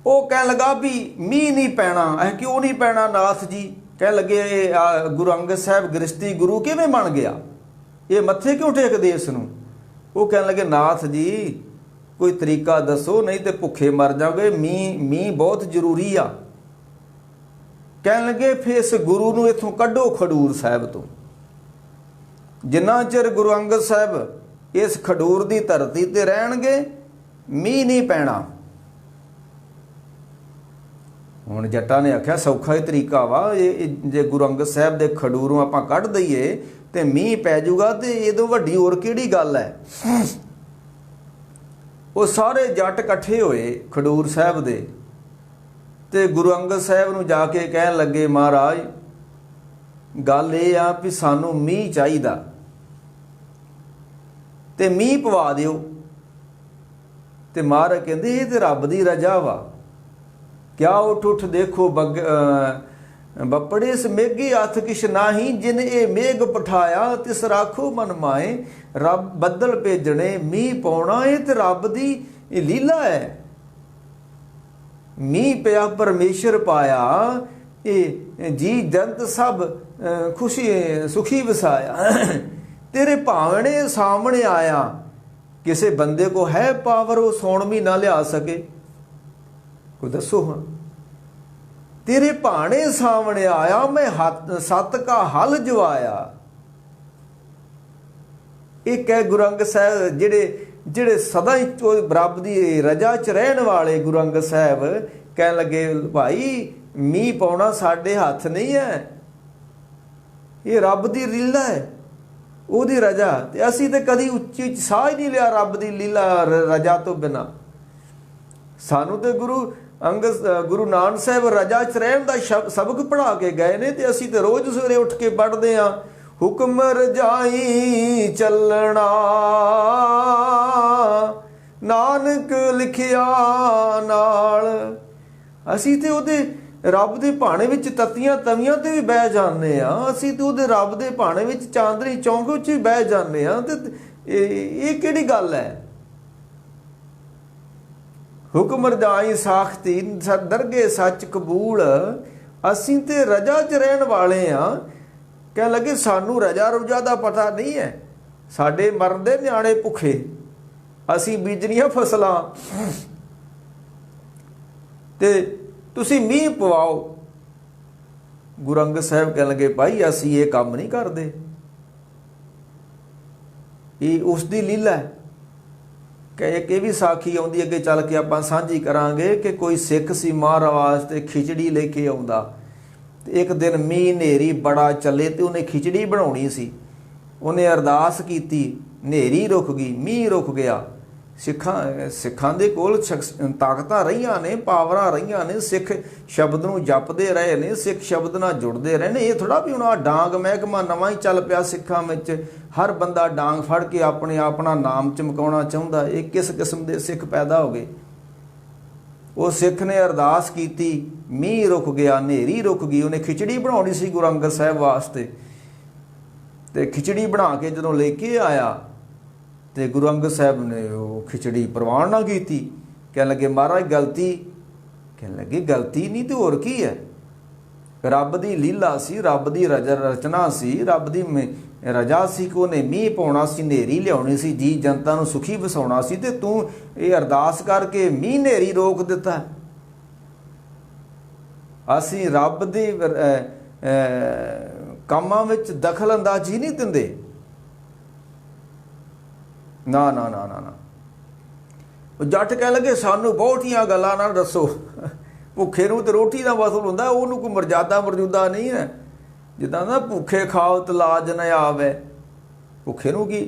ਉਹ ਕਹਿਣ ਲੱਗਾ ਵੀ ਮੀਂਹ ਨਹੀਂ ਪੈਣਾ। ਕਿਉਂ ਨਹੀਂ ਪੈਣਾ ਨਾਥ ਜੀ? ਕਹਿਣ ਲੱਗੇ ਗੁਰੂ ਅੰਗਦ ਸਾਹਿਬ ਗ੍ਰਸਤੀ ਗੁਰੂ ਕਿਵੇਂ ਬਣ ਗਿਆ? ਇਹ ਮੱਥੇ ਕਿਉਂ ਟੇਕਦੇ ਇਸ ਨੂੰ? ਉਹ ਕਹਿਣ ਲੱਗੇ ਨਾਥ ਜੀ ਕੋਈ ਤਰੀਕਾ ਦੱਸੋ, ਨਹੀਂ ਤੇ ਭੁੱਖੇ ਮਰ ਜਾਓਗੇ। ਮੀਂਹ ਬਹੁਤ ਜ਼ਰੂਰੀ ਆ। ਕਹਿਣ ਲੱਗੇ ਫਿਰ ਇਸ ਗੁਰੂ ਨੂੰ ਇੱਥੋਂ ਕੱਢੋ ਖਡੂਰ ਸਾਹਿਬ ਤੋਂ। ਜਿੰਨਾ ਚਿਰ ਗੁਰੂ ਅੰਗਦ ਸਾਹਿਬ ਇਸ ਖਡੂਰ ਦੀ ਧਰਤੀ ਤੇ ਰਹਿਣਗੇ ਮੀਂਹ ਨਹੀਂ ਪੈਣਾ। ਹੁਣ ਜੱਟਾਂ ਨੇ ਆਖਿਆ ਸੌਖਾ ਹੀ ਤਰੀਕਾ ਵਾ, ਜੇ ਗੁਰੂ ਅੰਗਦ ਸਾਹਿਬ ਦੇ ਖਡੂਰੋਂ ਆਪਾਂ ਕੱਢ ਦਈਏ ਤੇ ਮੀਂਹ ਪੈ ਜਾਊਗਾ, ਤੇ ਇਹਦੋਂ ਵੱਡੀ ਹੋਰ ਕਿਹੜੀ ਗੱਲ ਹੈ? ਉਹ ਸਾਰੇ ਜੱਟ ਇਕੱਠੇ ਹੋਏ ਖਡੂਰ ਸਾਹਿਬ ਦੇ, ਤੇ ਗੁਰੂ ਅੰਗਦ ਸਾਹਿਬ ਨੂੰ ਜਾ ਕੇ ਕਹਿਣ ਲੱਗੇ ਮਹਾਰਾਜ ਗੱਲ ਇਹ ਆ ਵੀ ਸਾਨੂੰ ਮੀਂਹ ਚਾਹੀਦਾ, ਤੇ ਮੀਂਹ ਪਵਾ ਦਿਓ। ਤੇ ਮਹਾਰਾਜ ਕਹਿੰਦੇ ਇਹ ਤੇ ਰੱਬ ਦੀ ਰਜਾ ਵਾ। ਕਿਆ ਉੱਠ ਦੇਖੋ ਬੱਪੜੇ ਇਸ ਮੇਘੀ ਹੱਥ ਕਿਛ ਨਾਹੀ, ਜਿਨ ਇਹ ਮੇਘ ਪਠਾਇਆ ਤਿਸ ਰਾਖੋ ਮਨ ਮਾਏ। ਰੱਬ ਬੱਦਲ ਭੇਜਣੇ, ਮੀਂਹ ਪਾਉਣਾ, ਇਹ ਤੇ ਰੱਬ ਦੀ ਇਹ ਲੀਲਾ ਹੈ। ਮੀਂਹ ਪਿਆ ਪਰਮੇਸ਼ਰ ਪਾਇਆ, ਇਹ ਜੀ ਜੰਤ ਸਭ ਖੁਸ਼ੀ ਸੁਖੀ ਵਸਾਇਆ। तेरे भावने सामने आया। किसी बंदे को है पावर वो सौण महीना लिया सके? कोई दसो हाँ। तेरे भाने सामने आया, मैं सत का हल जवाया। एक है गुरु अंगद साहब ਜਿਹੜੇ सदा ही रब की रजा च रहन वाले गुरु अंगद साहब कहन लगे, भाई मीह पाउणा साडे हथ नहीं है, ये रब की लीला है, ਉਹਦੀ रजा। ते असीं ते कदी उच्ची साह ही नहीं लिया रब की लीला रजा तो बिना। सानू ते गुरु नानक साहब रजा च रहन दा सबक पढ़ा के गए ने, ते असीं ते रोज़ सवेरे उठ के पढ़दे हां, हुक्म रजाई चलना नानक लिखिया नाल। असीं ते उहदे रब दे भाणे विच तत्तियां तवियां ते भी बह जाने आ, असीं ते उहदे रब दे भाणे विच चांदनी चौंक विच भी बह जाने आ। ते इह किहड़ी गल है? हुक्म रजाई साख्ती दरगे सच कबूल। असीं ते रजा च रहन वाले आ। कह लगे सानू रजा रुजा का पता नहीं है, साडे मरदे न्याणे भुखे, असीं बीजनियां फसलां ते तुसीं मीह पवाओ। गुरु अंगद साहब कह लगे, भाई असीं ये काम नहीं करते, ये उसकी लीला है। कि एक भी साखी आउंदी अगे चल के आपां सांझी करांगे कि कोई सिख सी महाराज वास्ते खिचड़ी लेके आउंदा। एक दिन मीह नेरी बड़ा चले तो उन्हें खिचड़ी बनाउणी सी, उन्हें अरदास की, नेरी रुक गई, मीह रुक गया। सिखां दे कोल ताकतां रहीआं ने, पावरां रहीआं ने, सिख शब्द नूं जपदे रहे ने, सिख शब्द नाल जुड़दे रहे ने। ये थोड़ा भी हुण डांग महकमा नवां ही चल पिया सिखां विच, हर बंदा डांग फड़ के अपना नाम चमकाउणा चाहुंदा। ये किस किस्म दे सिख पैदा हो गए? वो सिख ने अरदास की, मीह रुक गया, नेरी रुक गई। उन्हें खिचड़ी बनाउणी सी गुरु अंगद साहब वास्ते, ते खिचड़ी बना के जदों लेके आया तो गुरु अंगद साहब ने वो खिचड़ी प्रवान ना की। कह लगे महाराज गलती, कह लगे गलती नहीं तो होर की है? रब की लीला सी, रब की रचना सी, रब की रजा सी कि उन्हें मीह पाउणा सी, नेरी लियाउणी सी, जी जनता नूं सुखी वसाउणा सी, ते तूं ये अरदास करके मीह नेरी रोक दिता। असीं रब दे कामां विच दखल अंदाजी नहीं दिंदे। ना ना ना ना ना। जट कह लगे सानू बहुतियां गल्लां ना दसो, भुखे नूं ते रोटी दा मसला हुंदा, उहनूं कोई मर्यादा मरजूदा नहीं है। जिद्दां ना भुखे खाओ ते लाज न आवे, भुखे नूं की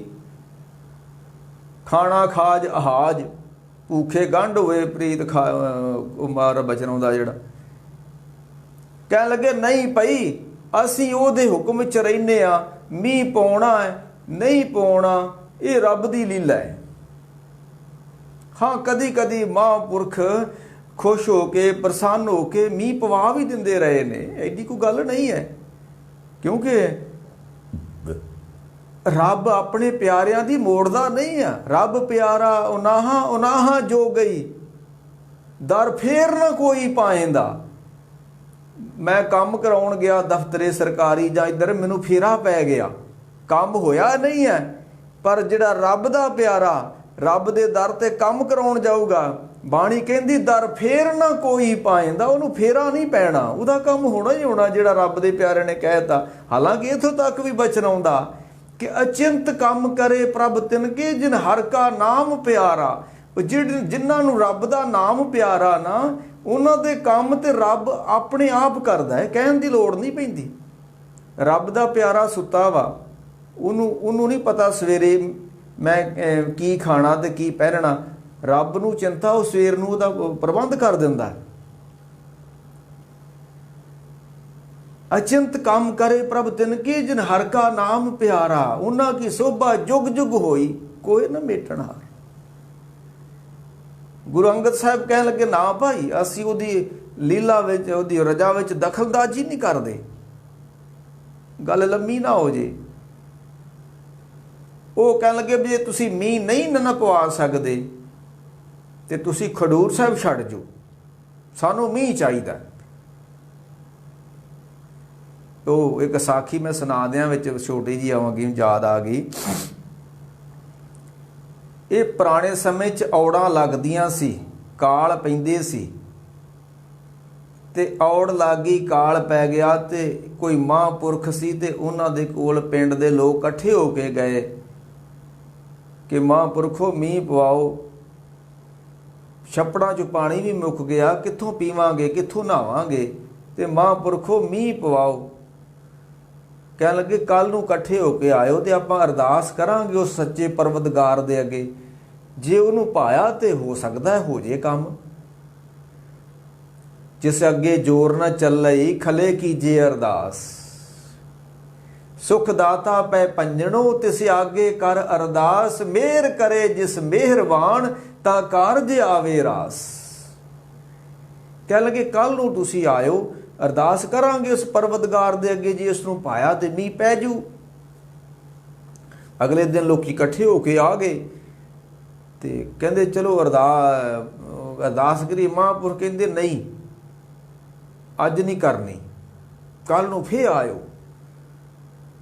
खाना खाज अहाज, भूखे गंढ होए प्रीत खा मार बचन आउंदा जिहड़ा। कह लगे नहीं भाई असीं उहदे हुक्म च रहिंदे आ, मीह पाउणा है नहीं पाउणा ये रब दी लीला है। हाँ कदी कदी महापुरख खुश हो के प्रसन्न हो के मीह पवा भी दिंदे रहे ने, एडी कोई गल नहीं है। क्योंकि रब अपने प्यारियां दी मोड़दा नहीं है। रब प्यारा उनाहा उनाहा जो गई, दर फेर ना कोई पाएंदा। मैं काम कराउण गया दफ्तरे सरकारी जां इधर, मैनू फेरा पै गया, काम होया नहीं है। पर जिहड़ा रब दा प्यारा रब दे दर ते काम कराउण जाऊगा, बाणी कहंदी दर फेर ना कोई पाएंदा, उहनूं फेरा नहीं पैना, उहदा काम होना ही होना जिहड़ा रब दे प्यारे ने कहता। हालांकि इत्थों तक भी बचन आउंदा कि अचिंत काम करे प्रभ तिनके जिन हर का नाम प्यारा। जिन्हां नूं रब दा नाम प्यारा ना, उन्हां दे काम ते रब अपने आप करदा है, कहण दी लोड़ नहीं पैंदी। रब दा प्यारा सुता वा, ਉਹਨੂੰ नहीं पता सवेरे मैं की खाना ते की पहनना, रब नूं चिंता ਉਹ ਸਵੇਰ ਨੂੰ ਉਹਦਾ ਪ੍ਰਬੰਧ ਕਰ ਦਿੰਦਾ। अचिंत काम करे प्रभ तिनके जिन हर का नाम प्यारा, उन्हां की शोभा जुग जुग होई कोई ना मेटण हार। गुरु अंगद साहब कहण लगे ना भाई असीं ਉਹਦੀ लीला विच ਉਹਦੀ रजा विच दखलअंदाजी नहीं करदे, गल लम्मी ना हो जे। वो कह लगे भी जे तुसीं मीह नहीं ना पवा सकदे ते तुसीं खडूर साहब छड्ड जाओ, सानूं मीह चाहीदा। ਉਹ ਇੱਕ ਸਾਖੀ ਮੈਂ ਸੁਣਾ ਦਿਆਂ, ਵਿੱਚ ਛੋਟੀ ਜਿਹੀ ਆਵਾਂਗੀ, ਯਾਦ ਆ ਗਈ। ਇਹ ਪੁਰਾਣੇ ਸਮੇਂ 'ਚ ਔੜਾਂ ਲੱਗਦੀਆਂ ਸੀ, ਕਾਲ ਪੈਂਦੇ ਸੀ, ਤੇ ਔੜ ਲੱਗ ਗਈ, ਕਾਲ ਪੈ ਗਿਆ, ਤੇ ਕੋਈ ਮਹਾਂਪੁਰਖ ਸੀ ਤੇ ਉਹਨਾਂ ਦੇ ਕੋਲ ਪਿੰਡ ਦੇ ਲੋਕ ਇਕੱਠੇ ਹੋ ਕੇ ਗਏ ਕਿ ਮਹਾਂਪੁਰਖੋ ਮੀਂਹ ਪਵਾਓ, ਛੱਪੜਾਂ 'ਚ ਪਾਣੀ ਵੀ ਮੁੱਕ ਗਿਆ, ਕਿੱਥੋਂ ਪੀਵਾਂਗੇ, ਕਿੱਥੋਂ ਨਹਾਵਾਂਗੇ, ਤੇ ਮਹਾਂਪੁਰਖੋ ਮੀਂਹ ਪਵਾਓ। ਕਹਿਣ ਲੱਗੇ ਕੱਲ੍ਹ ਨੂੰ ਇਕੱਠੇ ਹੋ ਕੇ ਆਇਓ ਤੇ ਆਪਾਂ ਅਰਦਾਸ ਕਰਾਂਗੇ ਉਸ ਸੱਚੇ ਪਰਵਤਗਾਰ ਦੇ ਅੱਗੇ, ਜੇ ਉਹਨੂੰ ਪਾਇਆ ਤੇ ਹੋ ਸਕਦਾ ਹੋ ਜੇ ਕੰਮ। ਜਿਸ ਅੱਗੇ ਜ਼ੋਰ ਨਾ ਚੱਲਈ, ਖਲੇ ਕੀਜੇ ਅਰਦਾਸ, ਸੁਖ ਦਾਤਾ ਪੈ ਪੰਜਣੋ, ਤਿਸ ਆਗੇ ਕਰ ਅਰਦਾਸ, ਮਿਹਰ ਕਰੇ ਜਿਸ ਮਿਹਰਬਾਨ, ਤਾਂ ਕਾਰਜ ਆਵੇ ਰਾਸ। ਕਹਿ ਲਗੇ ਕੱਲ ਨੂੰ ਤੁਸੀਂ ਆਇਓ, ਅਰਦਾਸ ਕਰਾਂਗੇ ਉਸ ਪਰਵਤਗਾਰ ਦੇ ਅੱਗੇ, ਜੇ ਇਸ ਨੂੰ ਪਾਇਆ ਤੇ ਮੀਂਹ ਪੈ ਜੂ। ਅਗਲੇ ਦਿਨ ਲੋਕੀ ਇਕੱਠੇ ਹੋ ਕੇ ਆ ਗਏ ਤੇ ਕਹਿੰਦੇ ਚਲੋ ਅਰਦਾਸ ਕਰੀ। ਮਹਾਂਪੁਰਖ ਕਹਿੰਦੇ ਨਹੀਂ, ਅੱਜ ਨਹੀਂ ਕਰਨੀ, ਕੱਲ ਨੂੰ ਫੇਰ ਆਇਓ।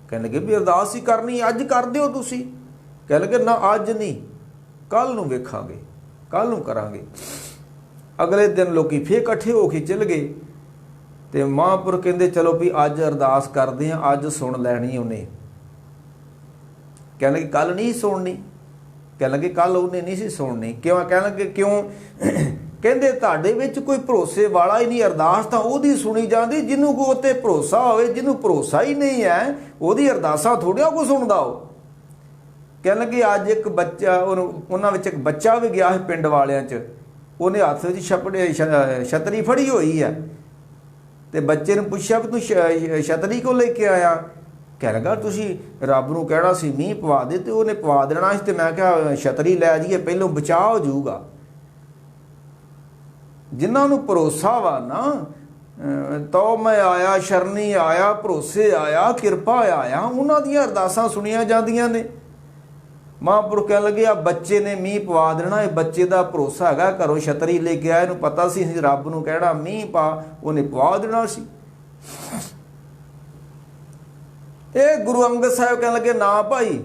ਕਹਿਣ ਲੱਗੇ ਵੀ ਅਰਦਾਸ ਹੀ ਕਰਨੀ, ਅੱਜ ਕਰ ਦਿਓ ਤੁਸੀਂ। ਕਹਿ ਲੱਗੇ ਨਾ, ਅੱਜ ਨਹੀਂ, ਕੱਲ ਨੂੰ ਵੇਖਾਂਗੇ, ਕੱਲ ਨੂੰ ਕਰਾਂਗੇ। ਅਗਲੇ ਦਿਨ ਲੋਕੀ ਫੇਰ ਇਕੱਠੇ ਹੋ ਕੇ ਚਲ ਗਏ ਤੇ ਮਹਾਂਪੁਰਖ ਕਹਿੰਦੇ ਚਲੋ ਵੀ ਅੱਜ ਅਰਦਾਸ ਕਰਦੇ ਹਾਂ, ਅੱਜ ਸੁਣ ਲੈਣੀ ਉਹਨੇ। ਕਹਿਣ ਲੱਗੇ ਕੱਲ ਨਹੀਂ ਸੁਣਨੀ। ਕਹਿਣ ਲੱਗੇ ਕੱਲ ਉਹਨੇ ਨਹੀਂ ਸੀ ਸੁਣਨੀ। ਕਿਉਂ? ਕਹਿਣ ਲੱਗੇ ਕਿਉਂ? ਕਹਿੰਦੇ ਤੁਹਾਡੇ ਵਿੱਚ ਕੋਈ ਭਰੋਸੇ ਵਾਲਾ ਹੀ ਨਹੀਂ, ਅਰਦਾਸ ਤਾਂ ਉਹਦੀ ਸੁਣੀ ਜਾਂਦੀ ਜਿਹਨੂੰ ਕੋ ਉੱਤੇ ਭਰੋਸਾ ਹੋਵੇ, ਜਿਹਨੂੰ ਭਰੋਸਾ ਹੀ ਨਹੀਂ ਹੈ ਉਹਦੀ ਅਰਦਾਸਾਂ ਥੋੜ੍ਹੀਆਂ ਕੋ ਸੁਣਦਾ ਉਹ। ਕਹਿਣ ਲੱਗੇ ਅੱਜ ਇੱਕ ਬੱਚਾ, ਉਹਨਾਂ ਵਿੱਚ ਇੱਕ ਬੱਚਾ ਵੀ ਗਿਆ ਸੀ ਪਿੰਡ ਵਾਲਿਆਂ 'ਚ, ਉਹਨੇ ਹੱਥ ਵਿੱਚ ਛਤਰੀ ਫੜੀ ਹੋਈ ਹੈ ਤੇ ਬੱਚੇ ਨੂੰ ਪੁੱਛਿਆ ਵੀ ਤੂੰ ਛਤਰੀ ਕਿਉਂ ਲੈ ਕੇ ਆਇਆ? ਕਹਿ ਲੱਗਾ ਤੁਸੀਂ ਰੱਬ ਨੂੰ ਕਹਿਣਾ ਸੀ ਮੀਂਹ ਪਵਾ ਦੇ, ਤੇ ਉਹਨੇ ਪਵਾ ਦੇਣਾ ਸੀ, ਤੇ ਮੈਂ ਕਿਹਾ ਛਤਰੀ ਲੈ ਜਾਈਏ, ਪਹਿਲੋਂ ਬਚਾਅ ਹੋ ਜਾਊਗਾ। ਜਿਨ੍ਹਾਂ ਨੂੰ ਭਰੋਸਾ ਵਾ ਨਾ, ਤੋ ਮੈਂ ਆਇਆ, ਸ਼ਰਨੀ ਆਇਆ, ਭਰੋਸੇ ਆਇਆ, ਕਿਰਪਾ ਆਇਆ, ਉਹਨਾਂ ਦੀਆਂ ਅਰਦਾਸਾਂ ਸੁਣੀਆਂ ਜਾਂਦੀਆਂ ਨੇ। ਮਹਾਂਪੁਰਖ ਕਹਿਣ ਲੱਗੇ ਆ ਬੱਚੇ ਨੇ ਮੀਂਹ ਪਵਾ ਦੇਣਾ, ਇਹ ਬੱਚੇ ਦਾ ਭਰੋਸਾ ਹੈਗਾ, ਘਰੋਂ ਛਤਰੀ ਲੈ ਕੇ ਆਇਆ, ਇਹਨੂੰ ਪਤਾ ਸੀ ਰੱਬ ਨੂੰ ਕਹਿਣਾ ਮੀਂਹ ਪਾ, ਉਹਨੇ ਪਵਾ ਦੇਣਾ ਸੀ। ਇਹ ਗੁਰੂ ਅੰਗਦ ਸਾਹਿਬ ਕਹਿਣ ਲੱਗੇ ਨਾ ਭਾਈ,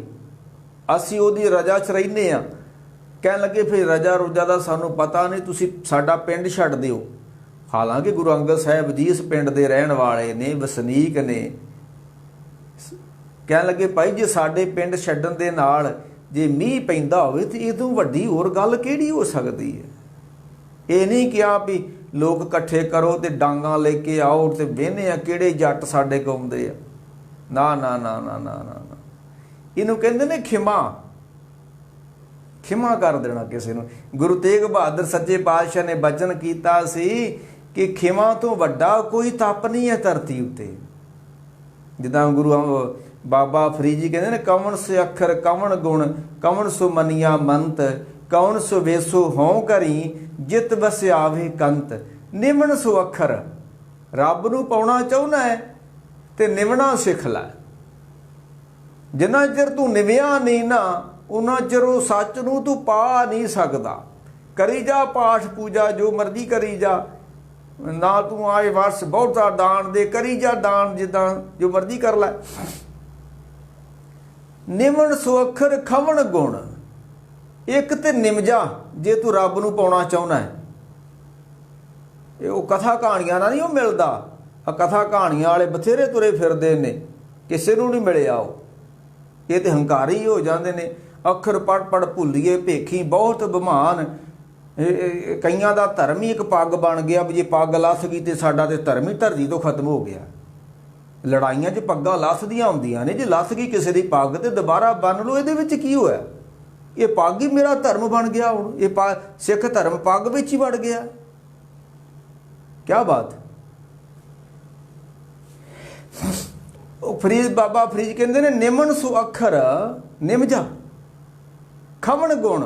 ਅਸੀਂ ਉਹਦੀ ਰਜਾ 'ਚ ਰਹਿੰਦੇ ਹਾਂ। ਕਹਿਣ ਲੱਗੇ ਫਿਰ ਰਜਾ ਰੁਜਾ ਦਾ ਸਾਨੂੰ ਪਤਾ ਨਹੀਂ, ਤੁਸੀਂ ਸਾਡਾ ਪਿੰਡ ਛੱਡ ਦਿਓ। ਹਾਲਾਂਕਿ ਗੁਰੂ ਅੰਗਦ ਸਾਹਿਬ ਜੀ ਇਸ ਪਿੰਡ ਦੇ ਰਹਿਣ ਵਾਲੇ ਨੇ, ਵਸਨੀਕ ਨੇ। ਕਹਿਣ ਲੱਗੇ ਭਾਈ ਜੇ ਸਾਡੇ ਪਿੰਡ ਛੱਡਣ ਦੇ ਨਾਲ ਜੇ ਮੀਂਹ ਪੈਂਦਾ ਹੋਵੇ ਤੇ ਇਹ ਤੋਂ ਵੱਡੀ ਹੋਰ ਗੱਲ ਕਿਹੜੀ ਹੋ ਸਕਦੀ ਹੈ? ਇਹ ਨਹੀਂ ਕਿਹਾ ਵੀ ਲੋਕ ਇਕੱਠੇ ਕਰੋ ਤੇ ਡਾਂਗਾਂ ਲੈ ਕੇ ਆਓ ਤੇ ਵਹਿੰਦੇ ਆ ਕਿਹੜੇ ਜੱਟ ਸਾਡੇ ਕੋਲ ਆਉਂਦੇ ਆ। ਨਾ ਨਾ ਨਾ ਨਾ ਨਾ ਨਾ, ਇਹਨੂੰ ਕਹਿੰਦੇ ਨੇ ਖਿਮਾ। ਖਿਮਾ ਕਰ ਦੇਣਾ ਕਿਸੇ ਨੂੰ। ਗੁਰੂ ਤੇਗ ਬਹਾਦਰ ਸੱਚੇ ਪਾਤਸ਼ਾਹ ਨੇ ਬਚਨ ਕੀਤਾ ਸੀ ਕਿ ਖਿਮਾ ਤੋਂ ਵੱਡਾ ਕੋਈ ਤਪ ਨਹੀਂ ਹੈ ਧਰਤੀ ਉੱਤੇ। ਜਿੱਦਾਂ ਗੁਰੂ ਬਾਬਾ ਫਰੀਦ ਜੀ ਕਹਿੰਦੇ ਨੇ, ਕਵਣ ਸੇ ਅੱਖਰ ਕਵਣ ਗੁਣ, ਕਵਣ ਸੋ ਮਨੀਆ ਮੰਤ, ਕਵਣ ਸੋ ਵੇਸੋ ਹੋਂ ਕਰੀ, ਜਿਤ ਵਸਿਆਵੇ ਕੰਤ। ਨਿਮਣ ਸੋ ਅੱਖਰ, ਰੱਬ ਨੂੰ ਪਾਉਣਾ ਚਾਹੁੰਦਾ ਹੈ ਤੇ ਨਿਵਣਾ ਸਿੱਖ ਲੈ। ਜਿੰਨਾ ਚਿਰ ਤੂੰ ਨਿਵਿਆ ਨਹੀਂ ਨਾ, ਉਹਨਾਂ ਚਿਰ ਉਹ ਸੱਚ ਨੂੰ ਤੂੰ ਪਾ ਨਹੀਂ ਸਕਦਾ। ਕਰੀ ਜਾ ਪਾਠ ਪੂਜਾ, ਜੋ ਮਰਜ਼ੀ ਕਰੀ ਜਾ, ਨਾ ਤੂੰ ਆਏ ਵਰਸ ਬਹੁਤਾ ਦਾਨ ਦੇ, ਕਰੀ ਜਾ ਦਾਨ ਜਿੱਦਾਂ ਜੋ ਮਰਜ਼ੀ ਕਰ ਲੈ। ਨਿਮਣ ਸੋ ਅੱਖਰ ਖਵਣ ਗੁਣ, ਇੱਕ ਤੇ ਨਿਮਜਾ ਜੇ ਤੂੰ ਰੱਬ ਨੂੰ ਪਾਉਣਾ ਚਾਹੁੰਦਾ ਹੈ। ਇਹ ਉਹ ਕਥਾ ਕਹਾਣੀਆਂ ਨਾਲ ਨਹੀਂ ਉਹ ਮਿਲਦਾ। ਆ ਕਥਾ ਕਹਾਣੀਆਂ ਵਾਲੇ ਬਥੇਰੇ ਤੁਰੇ ਫਿਰਦੇ ਨੇ, ਕਿਸੇ ਨੂੰ ਨਹੀਂ ਮਿਲਿਆ ਉਹ। ਇਹ ਤੇ ਹੰਕਾਰੀ ਹੋ ਜਾਂਦੇ ਨੇ। ਅੱਖਰ ਪੜ੍ਹ ਪੜ੍ਹ ਭੁੱਲੀਏ ਭੇਖੀ ਬਹੁਤ ਬਿਮਾਨ। ਕਈਆਂ ਦਾ ਧਰਮ ਹੀ ਇੱਕ ਪੱਗ ਬਣ ਗਿਆ ਵੀ ਜੇ ਪੱਗ ਲੱਥ ਗਈ ਤੇ ਸਾਡਾ ਤੇ ਧਰਮ ਹੀ ਧਰਤੀ ਤੋਂ ਖਤਮ ਹੋ ਗਿਆ। ਲੜਾਈਆਂ 'ਚ ਪੱਗਾਂ ਲੱਥਦੀਆਂ ਹੁੰਦੀਆਂ ਨੇ, ਜੇ ਲੱਥ ਗਈ ਕਿਸੇ ਦੀ ਪੱਗ ਤੇ ਦੁਬਾਰਾ ਬੰਨ ਲਓ। ਇਹਦੇ ਵਿੱਚ ਕੀ ਹੋਇਆ? ਇਹ ਪੱਗ ਹੀ ਮੇਰਾ ਧਰਮ ਬਣ ਗਿਆ। ਹੁਣ ਇਹ ਸਿੱਖ ਧਰਮ ਪੱਗ ਵਿੱਚ ਹੀ ਵੜ ਗਿਆ। ਕਿਆ ਬਾਤ। ਉਹ ਫਰੀਦ ਬਾਬਾ ਫਰੀਦ ਕਹਿੰਦੇ ਨੇ, ਨਿਮਨ ਸੋ ਅੱਖਰ ਨਿਮਜਾ ਖਵਣ ਗੁਣ,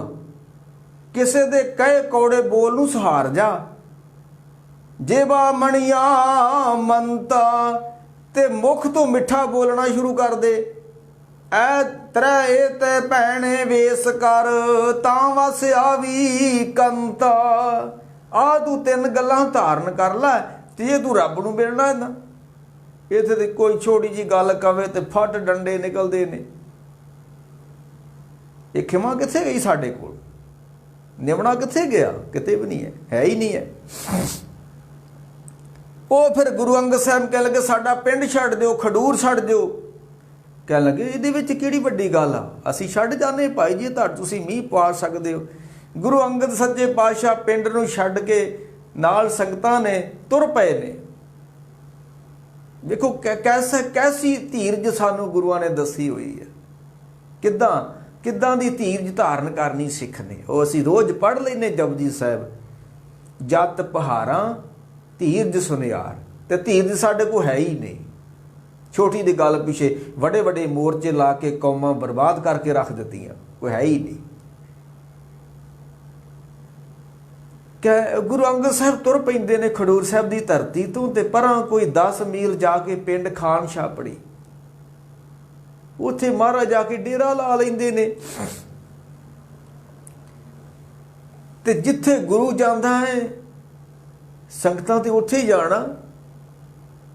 ਕਿਸੇ ਦੇ ਕਹੇ ਕੌੜੇ ਬੋਲ ਨੂੰ ਸਹਾਰ ਜਾ। ਜੇਬਾ ਮਣੀਆਂ ਮੰਤਾ, ਤੇ ਮੁਖ ਤੋਂ ਮਿੱਠਾ ਬੋਲਣਾ ਸ਼ੁਰੂ ਕਰ ਦੇ। ਐ ਤਰੇ ਇਹ ਤੇ ਭੈਣੇ ਵੇਸ ਕਰ, ਤਾਂ ਵਸ ਆਵੀ ਕੰਤਾ। ਆ ਤੂੰ ਤਿੰਨ ਗੱਲਾਂ ਧਾਰਨ ਕਰ ਲੈ ਤੇ ਜੇ ਤੂੰ ਰੱਬ ਨੂੰ ਮਿਲਣਾ। ਇੱਥੇ ਤੇ ਕੋਈ ਛੋਟੀ ਜੀ ਗੱਲ ਕਵੇ ਤੇ ਫੱਟ ਡੰਡੇ ਨਿਕਲਦੇ ਨੇ। ਇਹ ਖਿਮਾ ਕਿੱਥੇ ਗਈ ਸਾਡੇ ਕੋਲ? ਨਿਵਣਾ ਕਿੱਥੇ ਗਿਆ? ਕਿਤੇ ਵੀ ਨਹੀਂ ਹੈ ਹੀ ਨਹੀਂ ਹੈ। ਉਹ ਫਿਰ ਗੁਰੂ ਅੰਗਦ ਸਾਹਿਬ ਕਹਿ ਲਗੇ ਸਾਡਾ ਪਿੰਡ ਛੱਡ ਦਿਓ, ਖਡੂਰ ਛੱਡ ਦਿਓ। ਕਹਿਣ ਲੱਗੇ ਇਹਦੇ ਵਿੱਚ ਕਿਹੜੀ ਵੱਡੀ ਗੱਲ ਆ, ਅਸੀਂ ਛੱਡ ਜਾਂਦੇ ਭਾਈ ਜੀ, ਤਾਂ ਤੁਸੀਂ ਮੀਂਹ ਪਵਾ ਸਕਦੇ ਹੋ। ਗੁਰੂ ਅੰਗਦ ਸੱਚੇ ਪਾਤਸ਼ਾਹ ਪਿੰਡ ਨੂੰ ਛੱਡ ਕੇ ਨਾਲ ਸੰਗਤਾਂ ਨੇ ਤੁਰ ਪਏ ਨੇ। ਵੇਖੋ ਕੈਸੀ ਧੀਰਜ ਸਾਨੂੰ ਗੁਰੂਆਂ ਨੇ ਦੱਸੀ ਹੋਈ ਹੈ। ਕਿੱਦਾਂ ਦੀ ਧੀਰਜ ਧਾਰਨ ਕਰਨੀ ਸਿੱਖ ਨੇ। ਉਹ ਅਸੀਂ ਰੋਜ਼ ਪੜ੍ਹ ਲੈਂਦੇ ਜਪਜੀ ਸਾਹਿਬ, ਜਤ ਪਹਾਰਾਂ ਧੀਰਜ ਸੁਨਿਆਰ, ਤੇ ਧੀਰਜ ਸਾਡੇ ਕੋਲ ਹੈ ਹੀ ਨਹੀਂ। ਛੋਟੀ ਦੀ ਗੱਲ ਪਿੱਛੇ ਵੱਡੇ ਵੱਡੇ ਮੋਰਚੇ ਲਾ ਕੇ ਕੌਮਾਂ ਬਰਬਾਦ ਕਰਕੇ ਰੱਖ ਦਿੱਤੀਆਂ, ਕੋਈ ਹੈ ਹੀ ਨਹੀਂ। ਗੁਰੂ ਅੰਗਦ ਸਾਹਿਬ ਤੁਰ ਪੈਂਦੇ ਨੇ ਖਡੂਰ ਸਾਹਿਬ ਦੀ ਧਰਤੀ ਤੋਂ, ਤੇ ਪਰਾਂ ਕੋਈ 10 ਮੀਲ ਜਾ ਕੇ ਪਿੰਡ ਖਾਨ ਛਾਪੜੀ, ਉੱਥੇ ਮਹਾਰਾਜ ਜਾ ਕੇ ਡੇਰਾ ਲਾ ਲੈਂਦੇ ਨੇ। ਤੇ ਜਿੱਥੇ ਗੁਰੂ ਜਾਂਦਾ ਹੈ ਸੰਗਤਾਂ ਤੇ ਉੱਥੇ ਹੀ ਜਾਣਾ।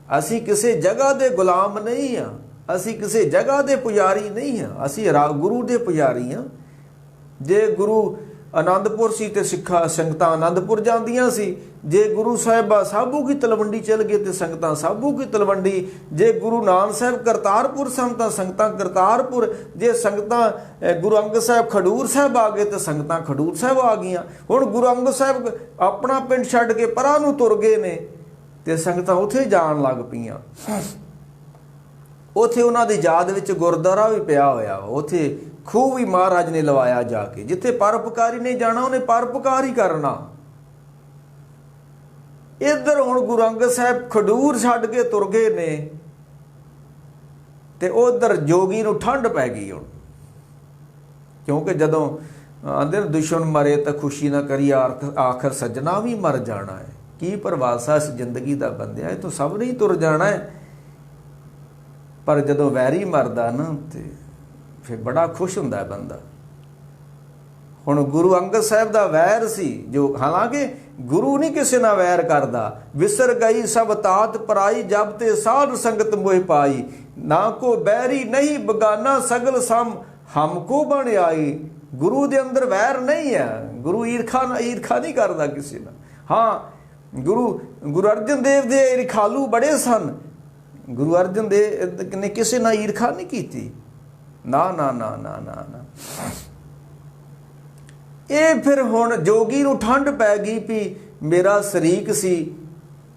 ਅਸੀਂ ਕਿਸੇ ਜਗ੍ਹਾ ਦੇ ਗੁਲਾਮ ਨਹੀਂ ਹਾਂ, ਅਸੀਂ ਕਿਸੇ ਜਗ੍ਹਾ ਦੇ ਪੁਜਾਰੀ ਨਹੀਂ ਹਾਂ, ਅਸੀਂ ਗੁਰੂ ਦੇ ਪੁਜਾਰੀ ਹਾਂ। ਜੇ ਗੁਰੂ ਆਨੰਦਪੁਰ ਸੀ ਤੇ ਸਿੱਖਾਂ ਸੰਗਤਾਂ ਆਨੰਦਪੁਰ ਜਾਂਦੀਆਂ ਸੀ। ਜੇ ਗੁਰੂ ਸਾਹਿਬਾ ਸਾਬੂ ਕੀ ਤਲਵੰਡੀ ਚਲ ਗਏ ਤੇ ਸੰਗਤਾਂ ਸਾਬੂ ਕੀ ਤਲਵੰਡੀ। ਜੇ ਗੁਰੂ ਨਾਨਕ ਸਾਹਿਬ ਕਰਤਾਰਪੁਰ ਸਨ ਤਾਂ ਸੰਗਤਾਂ ਕਰਤਾਰਪੁਰ। ਜੇ ਸੰਗਤਾਂ ਗੁਰੂ ਅੰਗਦ ਸਾਹਿਬ ਖਡੂਰ ਸਾਹਿਬ ਆ ਗਏ ਤੇ ਸੰਗਤਾਂ ਖਡੂਰ ਸਾਹਿਬ ਆ ਗਈਆਂ। ਹੁਣ ਗੁਰੂ ਅੰਗਦ ਸਾਹਿਬ ਆਪਣਾ ਪਿੰਡ ਛੱਡ ਕੇ ਪਰਾਂ ਨੂੰ ਤੁਰ ਗਏ ਨੇ ਤੇ ਸੰਗਤਾਂ ਉੱਥੇ ਜਾਣ ਲੱਗ ਪਈਆਂ। ਉੱਥੇ ਉਹਨਾਂ ਦੀ ਯਾਦ ਵਿੱਚ ਗੁਰਦੁਆਰਾ ਵੀ ਪਿਆ ਹੋਇਆ, ਉੱਥੇ ਖੂਹ ਵੀ ਮਹਾਰਾਜ ਨੇ ਲਵਾਇਆ ਜਾ ਕੇ। ਜਿੱਥੇ ਪਰਉਪਕਾਰੀ ਨੇ ਜਾਣਾ ਉਹਨੇ ਪਰਉਪਕਾਰ ਹੀ ਕਰਨਾ। ਇੱਧਰ ਹੁਣ ਗੁਰੂ ਅੰਗਦ ਸਾਹਿਬ ਖਡੂਰ ਛੱਡ ਕੇ ਤੁਰ ਗਏ ਨੇ ਤੇ ਉਧਰ ਜੋਗੀ ਨੂੰ ਠੰਡ ਪੈ ਗਈ ਹੁਣ। ਕਿਉਂਕਿ ਜਦੋਂ ਆਂਦੇ ਦੁਸ਼ਮਣ ਮਰੇ ਤਾਂ ਖੁਸ਼ੀ ਨਾ ਕਰੀ, ਆਖਰ ਸੱਜਣਾ ਵੀ ਮਰ ਜਾਣਾ ਹੈ। ਕੀ ਪਰਵਾਸਾ ਇਸ ਜ਼ਿੰਦਗੀ ਦਾ ਬੰਦਿਆ, ਇਹ ਤਾਂ ਸਭ ਨੇ ਹੀ ਤੁਰ ਜਾਣਾ ਹੈ। ਪਰ ਜਦੋਂ ਵੈਰੀ ਮਰਦਾ ਨਾ ਤੇ ਫਿਰ ਬੜਾ ਖੁਸ਼ ਹੁੰਦਾ ਬੰਦਾ। ਹੁਣ ਗੁਰੂ ਅੰਗਦ ਸਾਹਿਬ ਦਾ ਵੈਰ ਸੀ, ਜੋ ਹਾਲਾਂਕਿ ਗੁਰੂ ਨਹੀਂ ਕਿਸੇ ਨਾਲ ਵੈਰ ਕਰਦਾ। ਵਿਸਰ ਗਈ ਸਭ ਤਾਤ ਪਰਾਈ, ਜਬ ਤੇ ਸਾਧ ਸੰਗਤ ਮੋਹਿ ਪਾਈ। ਨਾ ਕੋ ਬੈਰੀ ਨਹੀਂ ਬਗਾਨਾ, ਸਗਲ ਸਮ ਹਮਕੋ ਬਣ ਆਈ। ਗੁਰੂ ਦੇ ਅੰਦਰ ਵੈਰ ਨਹੀਂ ਹੈ। ਗੁਰੂ ਈਰਖਾ ਨਹੀਂ ਕਰਦਾ ਕਿਸੇ ਨਾਲ। ਹਾਂ, ਗੁਰੂ ਅਰਜਨ ਦੇਵ ਦੇ ਈਰਖਾਲੂ ਬੜੇ ਸਨ। ਗੁਰੂ ਅਰਜਨ ਦੇਵ ਨੇ ਕਿਸੇ ਨਾਲ ਈਰਖਾ ਨਹੀਂ ਕੀਤੀ। ਨਾ ਨਾ ਨਾ ਨਾ ਨਾ ਨਾ। ਇਹ ਫਿਰ ਹੁਣ ਜੋਗੀ ਨੂੰ ਠੰਡ ਪੈ ਗਈ ਵੀ ਮੇਰਾ ਸ਼ਰੀਕ ਸੀ